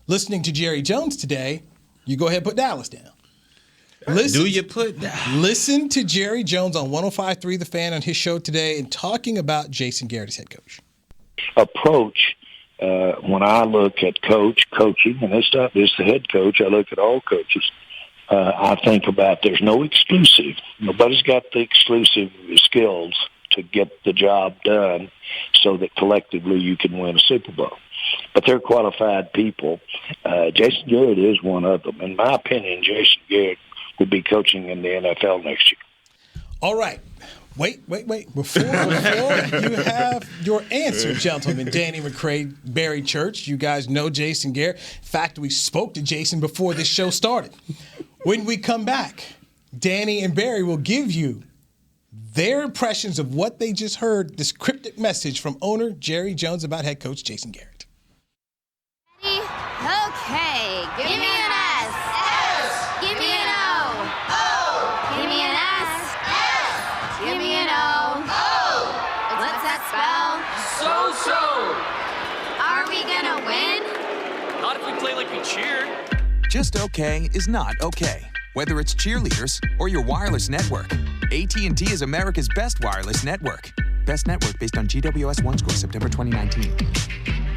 listening to Jerry Jones today, you go ahead and put Dallas down. Listen to Jerry Jones on 105.3 The Fan on his show today and talking about Jason Garrett as head coach. Approach. When I look at coaching, and it's not just the head coach, I look at all coaches. I think about there's no exclusive. Nobody's got the exclusive skills to get the job done so that collectively you can win a Super Bowl. But they're qualified people. Jason Garrett is one of them. In my opinion, Jason Garrett will be coaching in the NFL next year. All right. Wait. Before you have your answer, gentlemen, Danny McCray, Barry Church, you guys know Jason Garrett. In fact, we spoke to Jason before this show started. When we come back, Danny and Barry will give you their impressions of what they just heard, this cryptic message from owner Jerry Jones about head coach Jason Garrett. Ready? Okay. Give me an S. S. Give me an O. O. Give me an S. S. Give me an O. O. What's that spell? So. Are we gonna win? Not if we play like we cheered. Just okay is not okay. Whether it's cheerleaders or your wireless network, AT&T is America's best wireless network. Best network based on GWS One score September 2019.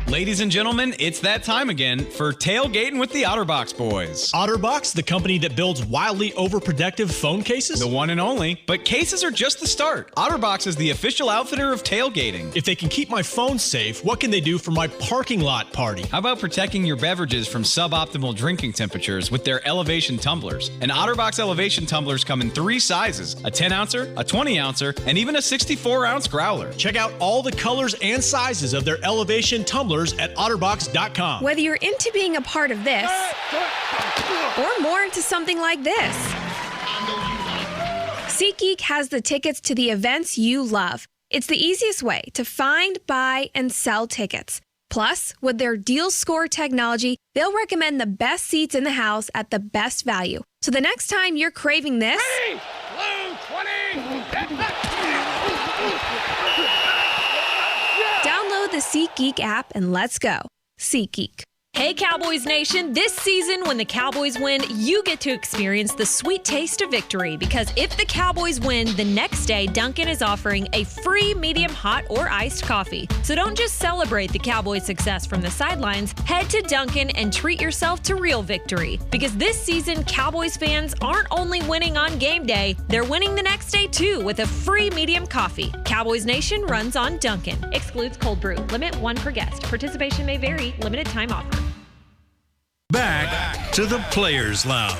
Ladies and gentlemen, it's that time again for Tailgating with the OtterBox boys. OtterBox, the company that builds wildly overprotective phone cases? The one and only. But cases are just the start. OtterBox is the official outfitter of Tailgating. If they can keep my phone safe, what can they do for my parking lot party? How about protecting your beverages from suboptimal drinking temperatures with their elevation tumblers? And OtterBox elevation tumblers come in 3 sizes: a 10-ouncer, a 20-ouncer, and even a 64-ounce growler. Check out all the colors and sizes of their elevation tumblers at otterbox.com. Whether you're into being a part of this or more into something like this, SeatGeek has the tickets to the events you love. It's the easiest way to find, buy, and sell tickets. Plus, with their deal score technology, they'll recommend the best seats in the house at the best value. So the next time you're craving this, Hey, blue 20. download the SeatGeek app and let's go. SeatGeek. Hey Cowboys Nation, this season when the Cowboys win, you get to experience the sweet taste of victory because if the Cowboys win, the next day Dunkin' is offering a free medium hot or iced coffee. So don't just celebrate the Cowboys' success from the sidelines, head to Dunkin' and treat yourself to real victory because this season Cowboys fans aren't only winning on game day, they're winning the next day too with a free medium coffee. Cowboys Nation runs on Dunkin'. Excludes cold brew. Limit 1 per guest. Participation may vary. Limited time offer. Back to the Players Lounge.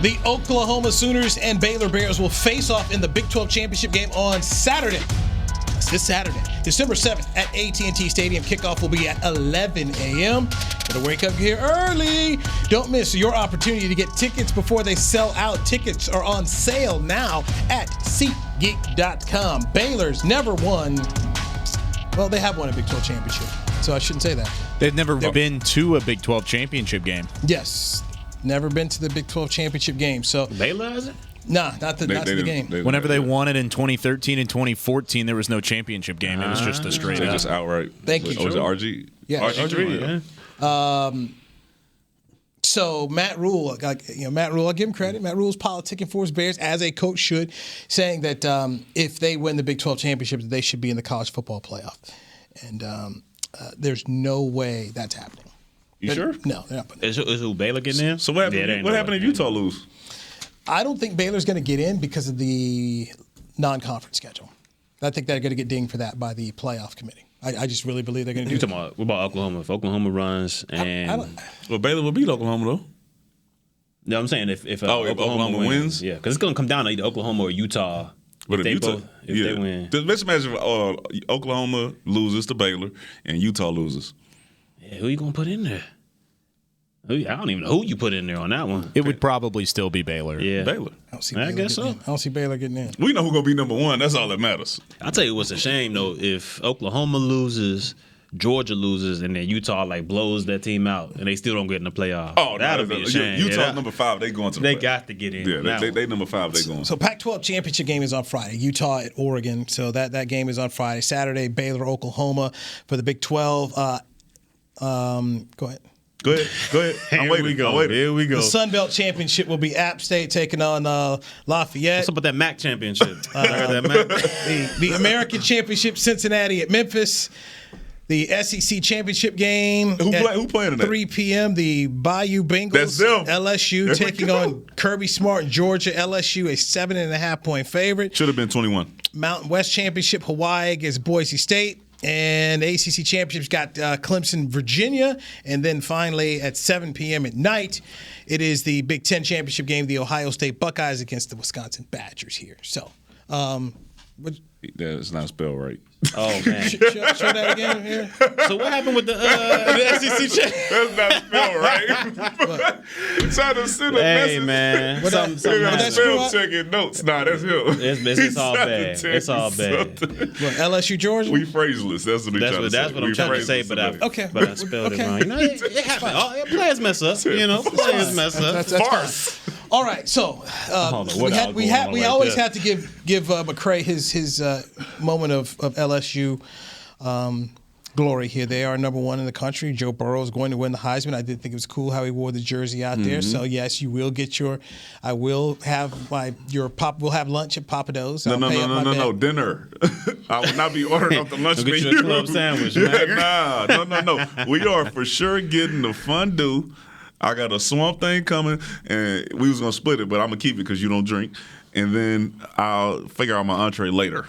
The Oklahoma Sooners and Baylor Bears will face off in the Big 12 championship game on Saturday. That's this Saturday, December 7th at AT&T Stadium. Kickoff will be at 11 a.m. Better wake up here early. Don't miss your opportunity to get tickets before they sell out. Tickets are on sale now at SeatGeek.com. Baylor's never won. Well, they have won a Big 12 championship, so I shouldn't say that. They've never been to a Big 12 championship game. Yes. Never been to the Big 12 championship game. So Baylor has it? Nah, not the game. Whenever they won it in 2013 and 2014, there was no championship game. It was just a straight up. Just outright. Thank you. Was it RG? Yeah. RG3, yeah. So Matt Rule, Matt Rule, I'll give him credit. Matt Rule's politicking for his Bears, as a coach should, saying that if they win the Big 12 championship, they should be in the college football playoff. And there's no way that's happening. You sure? No, they're not putting it. Is who Baylor getting in? So what happened if Utah lose? I don't think Baylor's going to get in because of the non-conference schedule. I think they're going to get dinged for that by the playoff committee. I just really believe they're going to do that. What about Oklahoma? If Oklahoma runs and well, Baylor will beat Oklahoma though. No, I'm saying if Oklahoma wins, yeah, because it's going to come down to either Oklahoma or Utah. But if they win, let's imagine Oklahoma loses to Baylor and Utah loses. Yeah, who you gonna put in there? I don't even know who you put in there on that one. It would probably still be Baylor. Yeah, Baylor. I guess so. I don't see Baylor getting in. We know who's gonna be number one. That's all that matters. I'll tell you what's a shame though. If Oklahoma loses, Georgia loses, and then Utah blows that team out, and they still don't get in the playoff. Oh, that'll be a shame. Utah's number 5. They going to the playoff. They got to get in. Yeah, they number 5. They going. So Pac-12 championship game is on Friday. Utah at Oregon. So that game is on Friday. Saturday, Baylor, Oklahoma for the Big 12. Go ahead. Go ahead. I'm waiting. Here we go. The Sun Belt Championship will be App State taking on Lafayette. What's up with that MAC championship? I heard that MAC. The American Championship, Cincinnati at Memphis. The SEC Championship game. Who playing tonight? 3 p.m. The Bayou Bengals. That's them. LSU taking on Kirby Smart in Georgia. LSU a 7.5-point favorite. Should have been 21. Mountain West Championship, Hawaii against Boise State. And the ACC Championship's got Clemson, Virginia. And then finally at 7 p.m. at night, it is the Big Ten Championship game, the Ohio State Buckeyes against the Wisconsin Badgers here. So, that's not spelled right. Oh, man. show that again here. So what happened with the SEC check? That's not spelled right. He's trying to send a message. Hey, man. That's spell checking notes. Nah, that's him. It's all bad. It's all bad. LSU, Georgia? We phraseless. That's what he's trying to say. That's what I'm trying to say, but I spelled it wrong. You know, it happens. Players mess up. Players mess up. That's farce. All right, so we always have to give McCray his moment of LSU glory here. They are number 1 in the country. Joe Burrow is going to win the Heisman. I did think it was cool how he wore the jersey out there. So yes, you will get I will have we'll have lunch at Papa Do's. No, dinner. I will not be ordering off the lunch menu. Get you a club sandwich. No. We are for sure getting the fondue. I got a swamp thing coming, and we was gonna split it, but I'm gonna keep it because you don't drink, and then I'll figure out my entree later.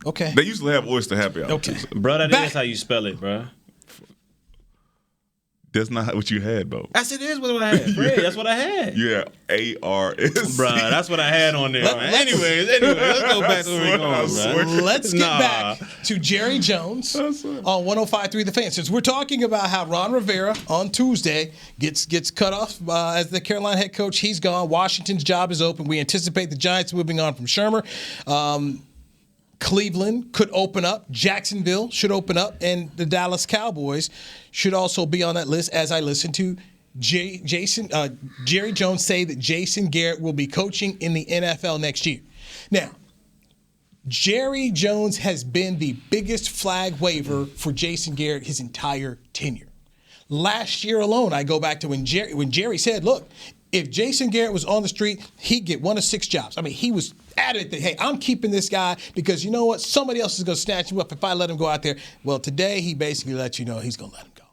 Okay. They used to have oyster happy hour. Okay, bro, that is how you spell it, bro. That's not what you had, though. That's what I had. Fred, that's what I had. Yeah, ARS. Bruh, that's what I had on there, man. Anyways, let's go back to where we're going, bro. Let's get back to Jerry Jones on 105.3 The Fan. Since we're talking about how Ron Rivera on Tuesday gets cut off as the Carolina head coach, he's gone. Washington's job is open. We anticipate the Giants moving on from Shermer. Cleveland could open up. Jacksonville should open up. And the Dallas Cowboys should also be on that list as I listen to Jerry Jones say that Jason Garrett will be coaching in the NFL next year. Now, Jerry Jones has been the biggest flag waver for Jason Garrett his entire tenure. Last year alone, I go back to when Jerry said, look, if Jason Garrett was on the street, he'd get 1 of 6 jobs. I mean, he was adamant that, hey, I'm keeping this guy because you know what? Somebody else is going to snatch him up if I let him go out there. Well, today he basically let you know he's going to let him go.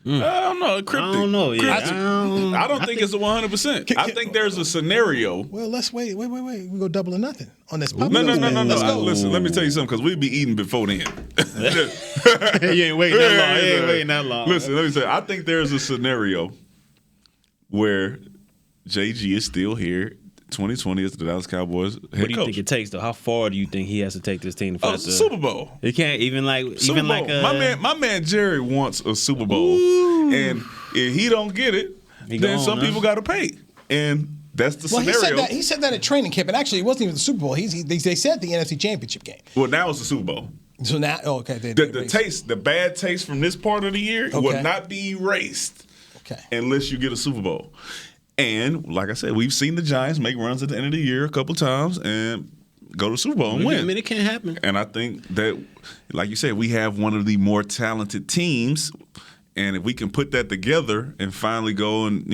I don't know. Cryptic. I don't know. Yeah. I don't think it's a 100%. I think there's a scenario. Well, let's wait. We go double or nothing on this. No. Let's go. Listen, let me tell you something, because we'd be eating before then. You ain't waiting that long. Listen, let me tell you. I think there's a scenario where JG is still here. 2020 is the Dallas Cowboys head coach. What do you think it takes, though? How far do you think he has to take this team to finish the Super Bowl? He can't even Super Bowl. My man Jerry wants a Super Bowl, and if he don't get it, then some people got to pay, and that's the scenario. He said that at training camp, and actually it wasn't even the Super Bowl. They said the NFC Championship game. Well, now it's the Super Bowl. So now, okay, the bad taste from this part of the year will not be erased, unless you get a Super Bowl. And like I said, we've seen the Giants make runs at the end of the year a couple times and go to the Super Bowl and win. I mean, it can't happen. And I think that, like you said, we have one of the more talented teams. And if we can put that together and finally go and,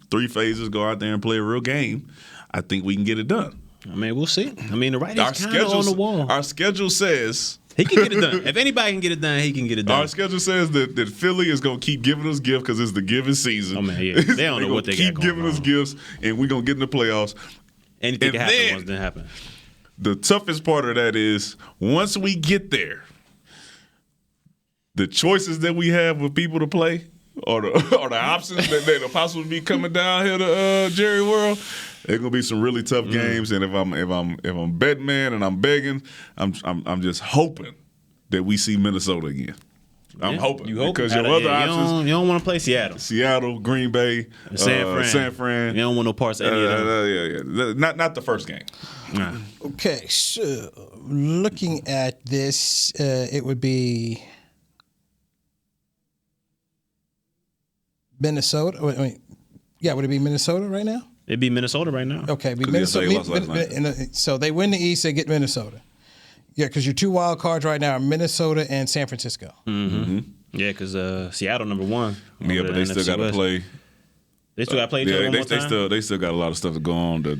3 phases, go out there and play a real game, I think we can get it done. I mean, we'll see. I mean, the writing's kind of on the wall. Our schedule says he can get it done. If anybody can get it done, he can get it done. Our schedule says that Philly is going to keep giving us gifts because it's the giving season. Oh, man, yeah. They don't know what they got going on. Keep giving us gifts, and we're going to get in the playoffs. Anything can happen once it didn't happen. The toughest part of that is once we get there, the choices that we have with people to play or the options that are possible to be coming down here to Jerry World, there's gonna be some really tough games. And if I'm betting man and I'm begging, I'm just hoping that we see Minnesota again. I'm hoping. You hope because your other options. You don't want to play Seattle, Green Bay, San Fran. You don't want no parts of any of them. Not the first game. Nah. Okay, so looking at this, it would be Minnesota. Would it be Minnesota right now? It'd be Minnesota right now. Okay, be Minnesota. So they win the East, they get Minnesota. Yeah, because your 2 wild cards right now are Minnesota and San Francisco. Mm-hmm. Yeah, because Seattle number 1. Yeah, but they still got to play. They still got to play each other one more time? They still got a lot of stuff to go on. The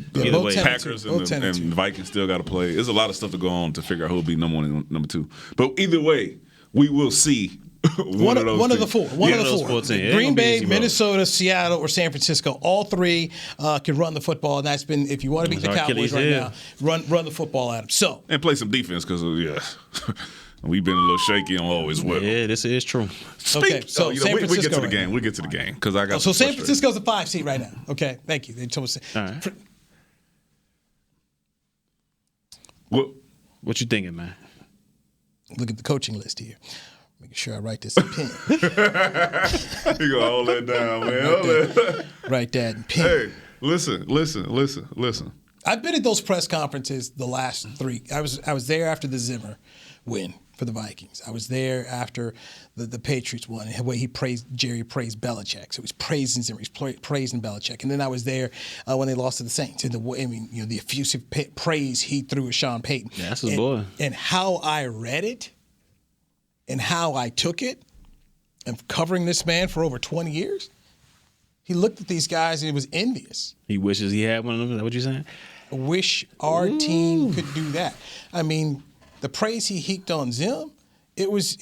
Packers and the Vikings still got to play. There's a lot of stuff to go on to figure out who will be number 1 and number 2. But either way, we will see one of the four. Green Bay, Minnesota, Seattle, or San Francisco. All 3 can run the football, and that's been, if you want to beat the Cowboys right now, run the football at them. So and play some defense because we've been a little shaky on always well. Yeah, this is true. Okay, so San Francisco. We get to the game. We get to the game because I got. So San Francisco's a 5 seed right now. Okay, thank you. They told us. All right. What you thinking, man? Look at the coaching list here. Making sure I write this in pen. You gonna hold that down, man. Write that in pen. Hey, listen. I've been at those press conferences the last 3. I was there after the Zimmer win for the Vikings. I was there after the Patriots won. The way Jerry praised Belichick. So he's praising Zimmer. He's praising Belichick. And then I was there when they lost to the Saints. And the effusive praise he threw at Sean Payton. Yeah, that's his boy. And how I read it and how I took it, and covering this man for over 20 years, he looked at these guys and he was envious. He wishes he had one of them. Is that what you're saying? I wish our team could do that. I mean, the praise he heaped on Zim, it was,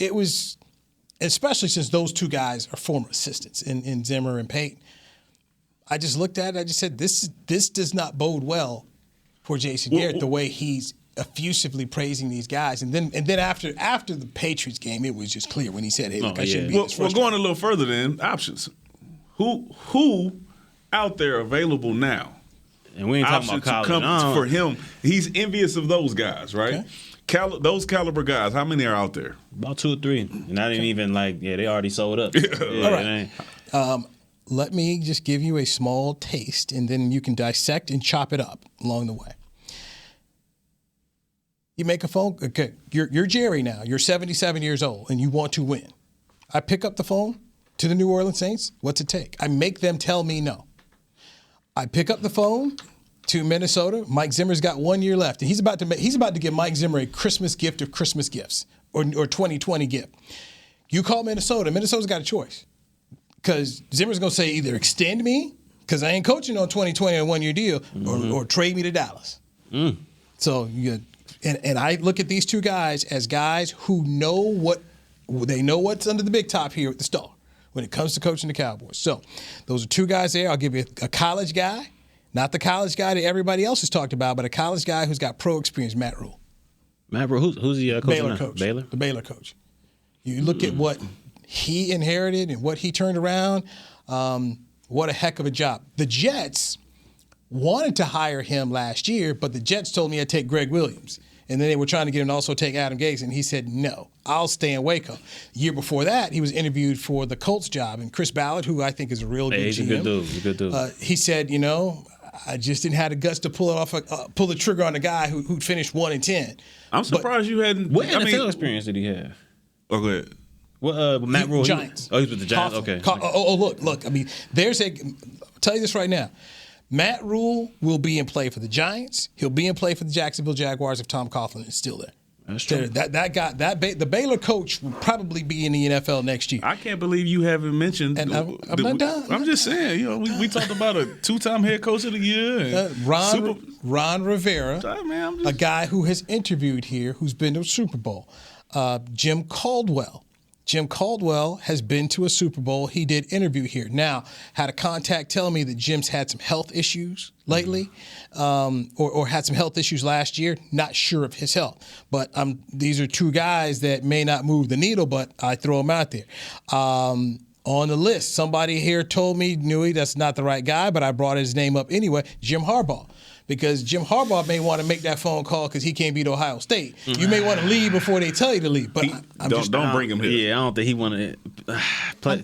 especially since those 2 guys are former assistants in Zimmer and Payton. I just looked at it. I just said, this does not bode well for Jason Garrett, the way he's effusively praising these guys, and then after the Patriots game, it was just clear when he said, "Hey, look, I shouldn't be this frustrated." Well, going a little further then, options. Who out there available now? And we ain't talking about college. For him, he's envious of those guys, right? Okay. Those caliber guys, how many are out there? About 2 or 3. And not even like, they already sold up. All right. Let me just give you a small taste, and then you can dissect and chop it up along the way. You make a phone. Okay, you're Jerry now. You're 77 years old, and you want to win. I pick up the phone to the New Orleans Saints. What's it take? I make them tell me no. I pick up the phone to Minnesota. Mike Zimmer's got 1 year left, and he's about to give Mike Zimmer a Christmas gift of Christmas gifts or 2020 gift. You call Minnesota. Minnesota's got a choice because Zimmer's going to say either extend me because I ain't coaching on 2020 on a 1 year deal, or trade me to Dallas. So and I look at these two guys as guys who know what's under the big top here at the Star when it comes to coaching the Cowboys. So those are two guys there. I'll give you a college guy, not the college guy that everybody else has talked about, but a college guy who's got pro experience, Matt Rule. Matt Rule, who's the coach? Baylor coach. Baylor? The Baylor coach. You look at what he inherited and what he turned around. What a heck of a job. The Jets wanted to hire him last year, but the Jets told me I'd take Greg Williams. And then they were trying to get him to also take Adam Gase, and he said, no, I'll stay in Waco. The year before that, he was interviewed for the Colts job, and Chris Ballard, who I think is a real good he's GM. He's a good dude. He said, I just didn't have the guts to pull the trigger on a guy who'd finished 1-10. I'm surprised you hadn't. What NFL experience did he have? Oh, go ahead. Well, Matt Rule. Giants. He's with the Giants. Okay. Look. I mean, I'll tell you this right now. Matt Rule will be in play for the Giants. He'll be in play for the Jacksonville Jaguars if Tom Coughlin is still there. That's true. That guy, the Baylor coach will probably be in the NFL next year. I can't believe you haven't mentioned. And I'm not done. I'm just saying, we talked about a 2-time head coach of the year. And Ron Rivera, a guy who has interviewed here, who's been to a Super Bowl. Jim Caldwell. Jim Caldwell has been to a Super Bowl. He did interview here. Now, had a contact tell me that Jim's had some health issues lately, or had some health issues last year. Not sure of his health. But these are two guys that may not move the needle, but I throw them out there. On the list, somebody here told me, Newy, that's not the right guy, but I brought his name up anyway, Jim Harbaugh. Because Jim Harbaugh may want to make that phone call because he can't beat Ohio State. You may want to leave before they tell you to leave. But don't bring him here. Yeah, I don't think he want to play.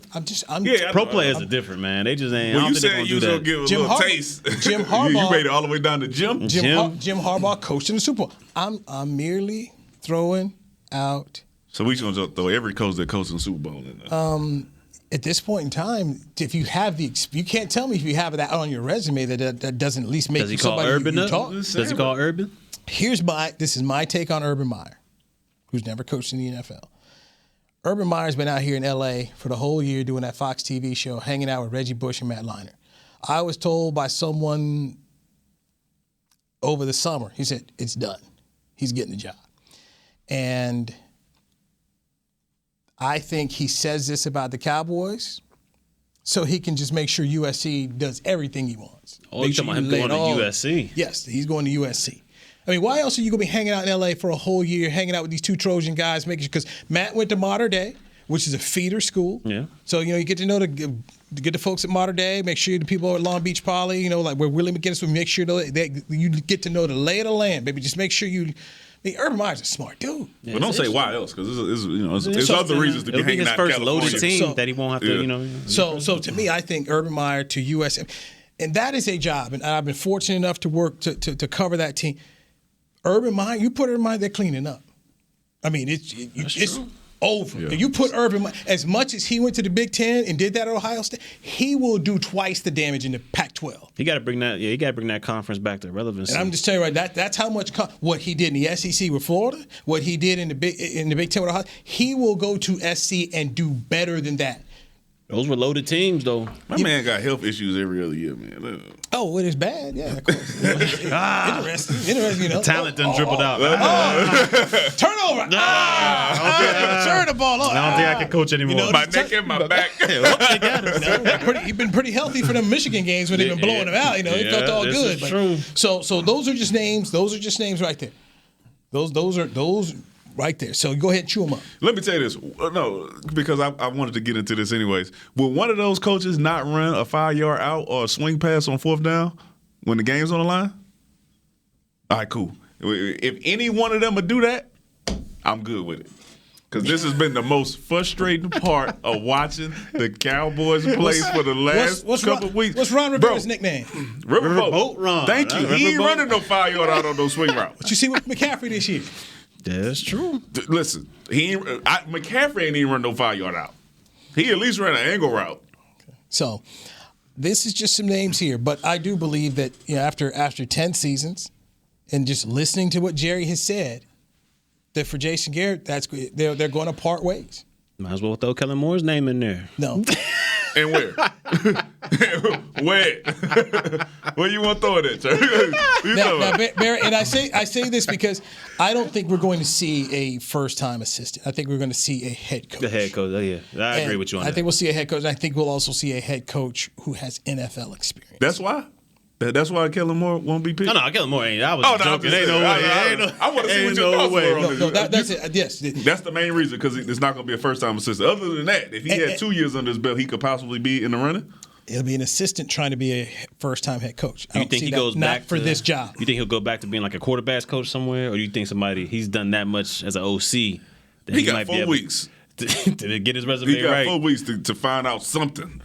Pro players are different, man. They just ain't. Well, you said you was gonna give a little taste. Jim Harbaugh, you made it all the way down to Jim. Jim Harbaugh coached in the Super Bowl. I'm merely throwing out. So we just gonna throw every coach that coached in the Super Bowl in there. At this point in time, if you have you can't tell me if you have that on your resume that doesn't at least make you somebody you talk. Does he call Urban? This is my take on Urban Meyer, who's never coached in the NFL. Urban Meyer's been out here in L.A. for the whole year doing that Fox TV show, hanging out with Reggie Bush and Matt Leinart. I was told by someone over the summer, he said, it's done. He's getting the job. And I think he says this about the Cowboys so he can just make sure USC does everything he wants. Oh, you're talking about him going to USC? Yes, he's going to USC. I mean, why else are you going to be hanging out in L.A. for a whole year, hanging out with these two Trojan guys, making sure, because Matt went to Mater Dei, which is a feeder school. Yeah. So, you get to know get the folks at Mater Dei, make sure the people at Long Beach Poly, like where Willie McGinnis would make sure that you get to know the lay of the land, baby. Just make sure you. Urban Meyer's a smart dude. But don't say why else, because it's other reasons to be hanging out in California. It'll be his first loaded team that he won't have to, So to me, I think Urban Meyer to USC, and that is a job, and I've been fortunate enough to work to cover that team. Urban Meyer, you put Urban Meyer, they're cleaning up. I mean, it's over. Yeah. You put Urban Meyer, as much as he went to the Big Ten and did that at Ohio State, he will do twice the damage in the Pac-12. He got to bring that. Yeah, he got to bring that conference back to relevancy. And I'm just telling you that's how much what he did in the SEC with Florida, what he did in the Big Ten with Ohio. He will go to SC and do better than that. Those were loaded teams, though. My man got health issues every other year, man. Oh, it is bad. Yeah, of course. Interesting. Talent done dribbled out. Turnover. Turn the ball on. I don't think I can coach anymore. My neck and my back. He's been pretty healthy for them Michigan games when they've been blowing them out. He felt all good. True. So those are just names. Those are just names right there. Those are right there. So go ahead and chew them up. Let me tell you this. No, because I wanted to get into this anyways. Will one of those coaches not run a 5-yard out or a swing pass on 4th down when the game's on the line? All right, cool. If any one of them would do that, I'm good with it. Because this has been the most frustrating part of watching the Cowboys play for the last couple of weeks. What's Ron Rivera's nickname? Riverboat Ron. Thank you. He ain't running no 5-yard out on those swing routes. But you see with McCaffrey this year. That's true. Listen, McCaffrey ain't even run no 5-yard out. He at least ran an angle route. Okay. So this is just some names here, but I do believe that after 10 seasons and just listening to what Jerry has said, that for Jason Garrett, they're going to part ways. Might as well throw Kellen Moore's name in there. No. And where? Where? Where you want to throw it at, Jerry? Now, Barrett, and I say this because I don't think we're going to see a first-time assistant. I think we're going to see a head coach. The head coach, yeah. I agree with you on that. I think we'll see a head coach. I think we'll also see a head coach who has NFL experience. That's why? That's why Kellen Moore won't be picked? No, Kellen Moore ain't. I was joking. Ain't no way. I want to see what your thoughts were on this. That's it. Yes. That's the main reason, because it's not going to be a first-time assistant. Other than that, if he had 2 years under his belt, he could possibly be in the running? He'll be an assistant trying to be a first-time head coach. You think he goes back for this job? You think he'll go back to being like a quarterback's coach somewhere? Or do you think he's done that much as an OC that he got 4 weeks to get his resume right? He got 4 weeks to find out something.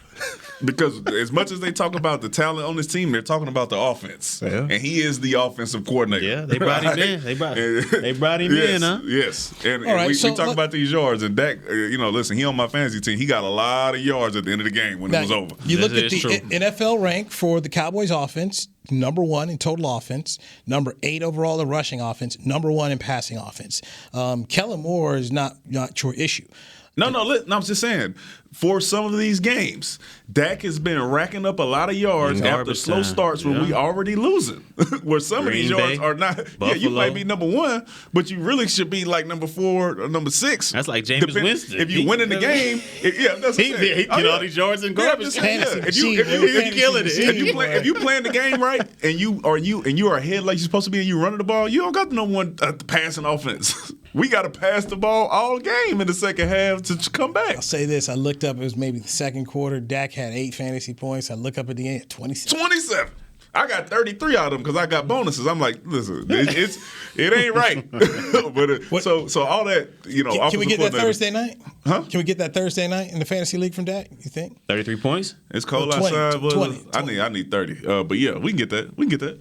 Because as much as they talk about the talent on this team, they're talking about the offense. Yeah. And he is the offensive coordinator. Yeah, they brought him in. They brought him in, huh? Yes. And right, we talk about these yards. And Dak, listen, he on my fantasy team. He got a lot of yards at the end of the game when it was over. You look at the NFL rank for the Cowboys offense, number 1 in total offense, number 8 overall in rushing offense, number 1 in passing offense. Kellen Moore is not your issue. No, I'm just saying, for some of these games, Dak has been racking up a lot of yards after slow starts where we already losing. Where some of these yards are not. Buffalo. Yeah, you might be number 1, but you really should be like number 4 or number 6. That's like James Winston. If you win in the game, that's he get all these yards in garbage. If you playing the game right and you are ahead like you're supposed to be and you running the ball, you don't got no one passing offense. We got to pass the ball all game in the second half to come back. I'll say this. I looked up. It was maybe the second quarter. Dak had 8 fantasy points. I look up at the end at 27. 27. I got 33 out of them because I got bonuses. I'm like, listen, it ain't right. But so all that, Can we get that Thursday night? Huh? Can we get that Thursday night in the fantasy league from Dak? You think? 33 points? It's cold 20, outside. 20. I need 30. But yeah, we can get that.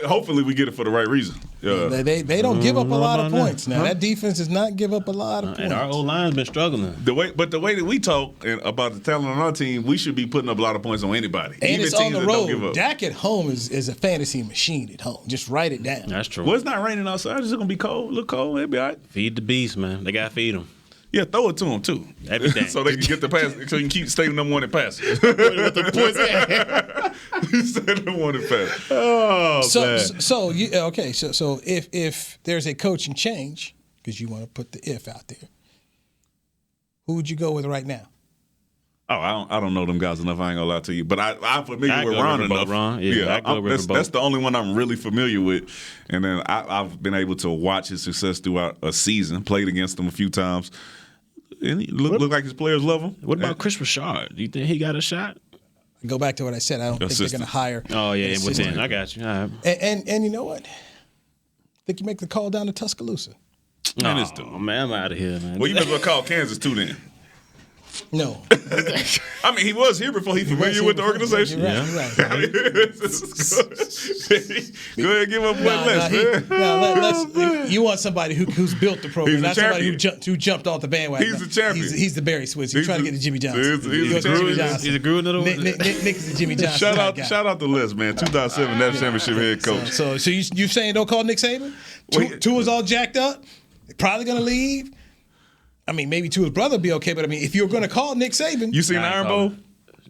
Hopefully we get it for the right reason. They don't give up a lot of points now. That defense does not give up a lot of points. And our O-line's been struggling. The way that we talk about the talent on our team, we should be putting up a lot of points on anybody. And even it's teams on the that road. don't give up. Dak at home is a fantasy machine at home. Just write it down. That's true. Well, it's not raining outside. It's just going to be cold. Look cold. It'll be all right. Feed the beast, man. They got to feed them. Yeah, throw it to them, too. Everything. So they can get the pass, so you can keep staying number 1 in passing. With the points at. You said number 1 in passing. Oh, man. So if there's a coaching change, because you want to put the if out there, who would you go with right now? Oh, I don't know them guys enough. I ain't gonna lie to you, but I'm familiar with Ron enough. That's the only one I'm really familiar with. And then I've been able to watch his success throughout a season. Played against him a few times. And he look like his players love him. What about Chris Richard? Do you think he got a shot? Go back to what I said. I don't think they're going to hire. Oh yeah, within. I got you. All right. And you know what? I think you make the call down to Tuscaloosa. Man, this dude. Man, I'm out of here, man. Well, you might as well call Kansas too then. No. I mean, he was here before. He's familiar with the organization. You're right. Go ahead and give him one less. You want somebody who's built the program, not somebody who jumped off the bandwagon. He's the champion. He's the Barry Switz. You're trying to get the Jimmy Johnson. He's a Gruden of the Nick is the Jimmy Johnson. Shout out the list, man. 2007 National Championship head coach. So you saying don't call Nick Saban? Tua's all jacked up. Probably going to leave. I mean, maybe Tua's brother would be okay, but I mean, if you're going to call Nick Saban, you seen Iron Bowl?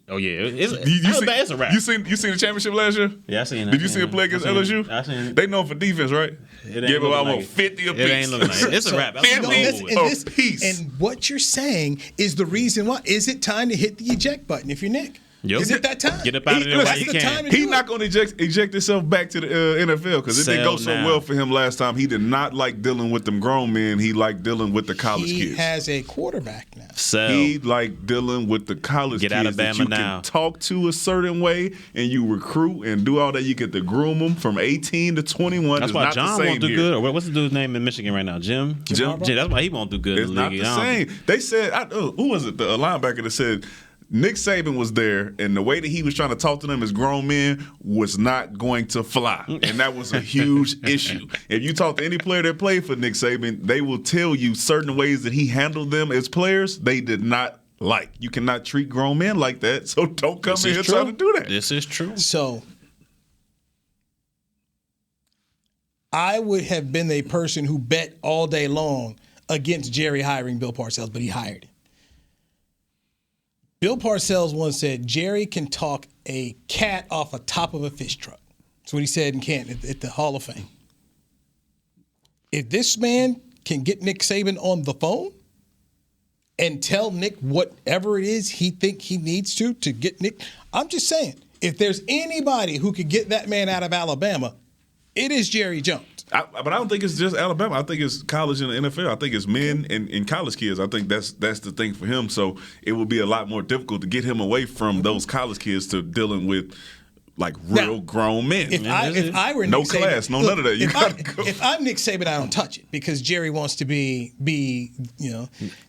Oh yeah, it's a wrap. You seen the championship last year? Yeah, I seen it. Did you see him play against LSU? I seen it. They known for defense, right? Give him almost 50 apiece. It ain't looking like it. It's a wrap. 50 apiece. And what you're saying is the reason why. Is it time to hit the eject button if you're Nick? Is it that time? Get up out of there while you can. He's not going to eject himself back to the NFL because it didn't go so well for him last time. He did not like dealing with them grown men. He liked dealing with the college kids. He has a quarterback now. He liked dealing with the college kids out of that Bama you now. can talk to a certain way and you recruit and do all that. You get to groom them from 18 to 21. That's why John won't do good. Or what's the dude's name in Michigan right now? Jim. That's why he won't do good It's in the league. not the same. They said, who was it? The linebacker that said Nick Saban was there, and the way that he was trying to talk to them as grown men was not going to fly. And that was a huge issue. If you talk to any player that played for Nick Saban, they will tell you certain ways that he handled them as players they did not like. You cannot treat grown men like that, so don't come in here trying to do that. This is true. So I would have been the person who bet all day long against Jerry hiring Bill Parcells, but he hired him. Bill Parcells once said, Jerry can talk a cat off the top of a fish truck. That's what he said in Canton at the Hall of Fame. If this man can get Nick Saban on the phone and tell Nick whatever it is he thinks he needs to get Nick, I'm just saying, if there's anybody who could get that man out of Alabama, it is Jerry Jones. But I don't think it's just Alabama. I think it's college and the NFL. I think it's men and college kids. I think that's the thing for him. So it would be a lot more difficult to get him away from those college kids to dealing with like real grown men. If I were no Nick class, Saban, no look, none of that. You gotta go. If I'm Nick Saban, I don't touch it because Jerry wants to be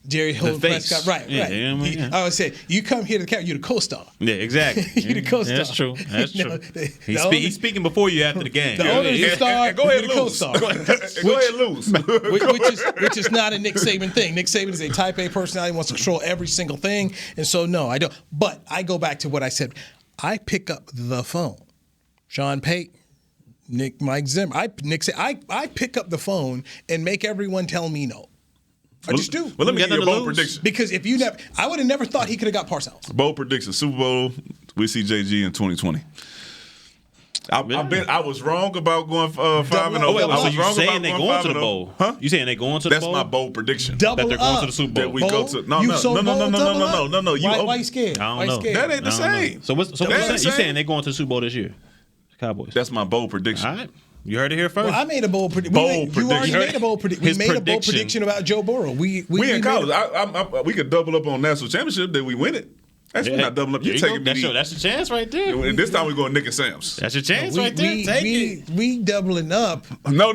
Jerry Hill Prescott. Right. I would say you come here to the camera, you're the co-star. Yeah, exactly. You're the co-star. That's true. That's true. He's speaking before you after the game. The owner's the star. Go ahead, the lose. Co-star. Go ahead, lose. which is not a Nick Saban thing. Nick Saban is a Type A personality, wants to control every single thing, and so no, I don't. But I go back to what I said. I pick up the phone. Sean Payton, Mike Zimmer. I pick up the phone and make everyone tell me no. I just do. Well, let me get you a bold prediction. Because if you never, I would have never thought he could have got Parcells. Bold prediction: Super Bowl. We see JG in 2020. I was wrong about going 5-0. So you saying they going to the bowl? Huh? You saying they going to the bowl? That's my bold prediction. That they're going to the Super Bowl. That we go to. No. Why you scared? I don't know. That ain't the same. So what you saying they going to the Super Bowl this year? Cowboys. That's my bold prediction. All right. You heard it here first. Well, I made a bold prediction. You already made a bold prediction. We made a bold prediction about Joe Burrow. We in college. We could double up on national championship. Then we win it. That's not doubling up. You're taking me. That's the chance right there. And this time we're going Nick and Sam's. That's your chance right there. Take it. We doubling up. No.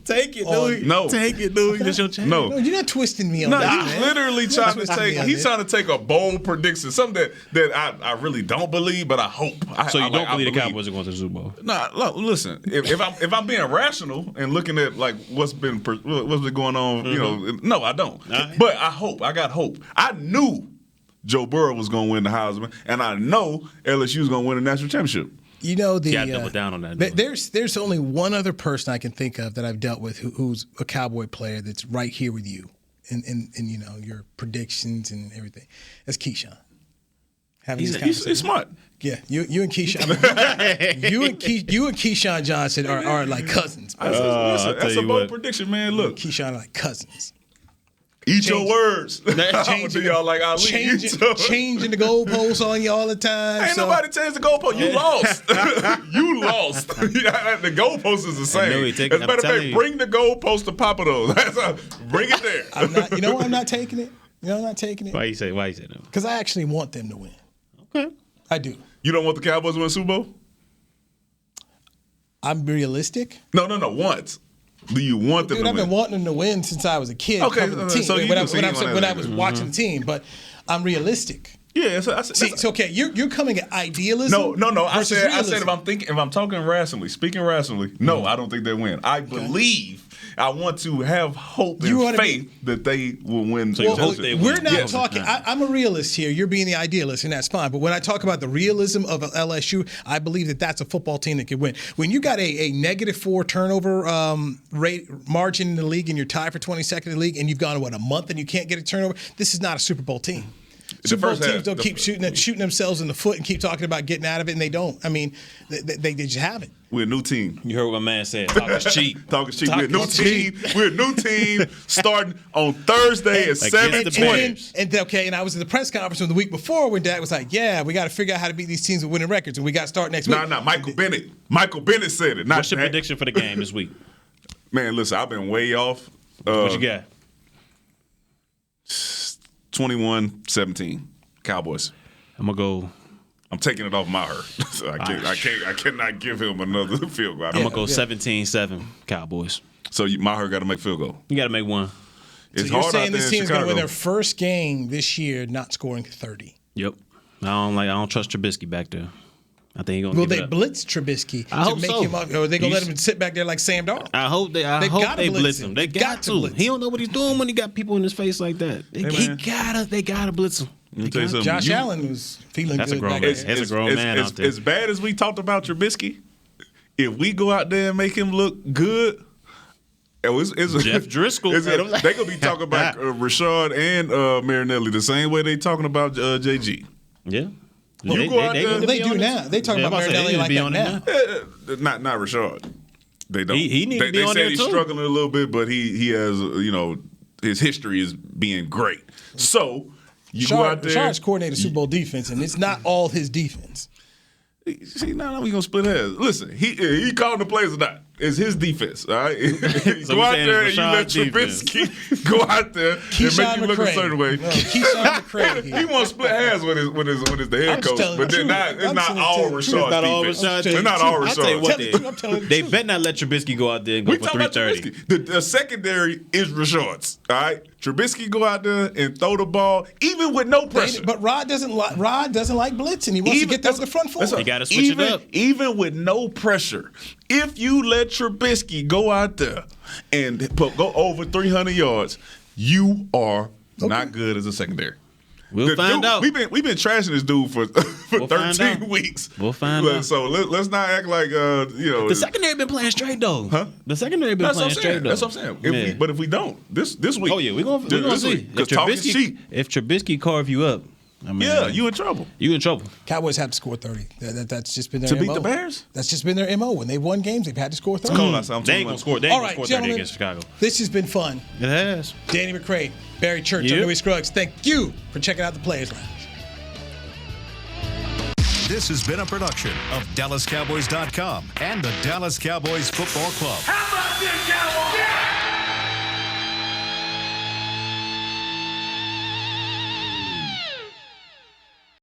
Take it, Louis. No. Take it, Louis. That's your chance. No, you're not twisting me on that. He's literally trying to take. He's trying to take a bold prediction, something that I really don't believe, but I hope. So you don't believe the Cowboys are going to the Super Bowl? Nah, look, listen. If I'm being rational and looking at like what's been going on, no, I don't. Right. But I hope. I got hope. I knew Joe Burrow was going to win the Heisman, and I know LSU is going to win the national championship. You know you gotta double down on that. There's only one other person I can think of that I've dealt with who's a Cowboy player that's right here with you, and your predictions and everything. That's Keyshawn. He's smart. Yeah, you and Keyshawn. you and Keyshawn Johnson are like cousins. That's a bold prediction, man. Look, Keyshawn are like cousins. Eat your words. Changing y'all like Ali. Changing the goalposts on you all the time. Ain't nobody changed the goalpost. You lost. You lost. The goalpost is the same. As a matter of fact, bring the goalpost to Papa Do's. Bring it there. I'm not taking it. I'm not taking it. Why you say no? Because I actually want them to win. Okay. I do. You don't want the Cowboys to win Super Bowl? I'm realistic. No. Once. Do you want them to win? I've been wanting them to win since I was a kid. Okay, so when I was watching the team, but I'm realistic. Yeah, it's okay. You're coming at idealism. No. I said if I'm talking rationally, speaking rationally, no, I don't think they win. I believe. I want to have hope and faith that they will win. We're not talking. I'm a realist here. You're being the idealist, and that's fine. But when I talk about the realism of LSU, I believe that that's a football team that can win. When you got a -4 turnover rate margin in the league, and you're tied for 22nd in the league, and you've gone a month and you can't get a turnover, this is not a Super Bowl team. Super Bowl teams don't keep shooting themselves in the foot and keep talking about getting out of it, and they don't. I mean, they just haven't. We're a new team. You heard what my man said. Talk is cheap. Talk is cheap. We're a new team. We're a new team starting on Thursday at 7:20. And I was at the press conference the week before when Dak was like, "Yeah, we got to figure out how to beat these teams with winning records, and we got to start next week." No, Michael Bennett. Michael Bennett said it. What's your prediction for the game this week? Man, listen, I've been way off. What you got? 21-17, Cowboys. I'm taking it off Meyer. So I cannot give him another field goal. I'm gonna go 17-7, Cowboys. So Meyer got to make field goal. You got to make one. So you're saying this team's going to win their first game this year, not scoring 30. Yep. I don't trust Trubisky back there. I think he's going to. Will they blitz Trubisky to make him up, or are they going to let him sit back there like Sam Darnold? I hope they blitz him. They got to. He don't know what he's doing when he got people in his face like that. They gotta blitz him. Josh Allen was feeling That's good. That's a grown man out there. As bad as we talked about Trubisky, if we go out there and make him look good, it's Jeff Driscoll. They're going to be talking about Rashad and Marinelli the same way they talking about JG. Yeah. Well, they do now. They talk about Marinelli like that now. Not Rashad. They don't. He need to be on there too. He's struggling a little bit, but he has his history is being great. So you go out there. Rashad's coordinated Super Bowl defense, and it's not all his defense. See, now we gonna split hairs. Listen, he calling the plays or not. It's his defense, all right? So go out there and you let Trubisky go out there and make you look a certain way. No, Keyshawn McCray. He wants to split hairs with his the head coach, but it's not all Rashad's defense. It's not all Rashad. I'll tell you what, they better not let Trubisky go out there and go for 330. The secondary is Rashad's, all right? Trubisky go out there and throw the ball, even with no pressure. But Rod doesn't like blitzing. He wants to get those the front four. He got to switch it up. Even with no pressure, if you let Trubisky go out there and go over 300 yards, you are not good as a secondary. We'll find out. We've been trashing this dude for 13 weeks. We'll find out. So let's not act like the secondary been playing straight though. Huh? The secondary been playing straight though. That's what I'm saying. But if we don't this week, oh yeah, we're gonna see. If Trubisky carve you up, I mean, you in trouble. You in trouble. Cowboys have to score 30. That's just been their to MO. beat the Bears. That's just been their MO. When they've won games, they've had to score 30. They ain't gonna score. They ain't gonna score 30 against Chicago. This has been fun. It has. Danny McCray, Barry Church, and Newy Scruggs. Thank you for checking out the Players Lounge. This has been a production of DallasCowboys.com and the Dallas Cowboys Football Club. How about this, Cowboys? Yeah!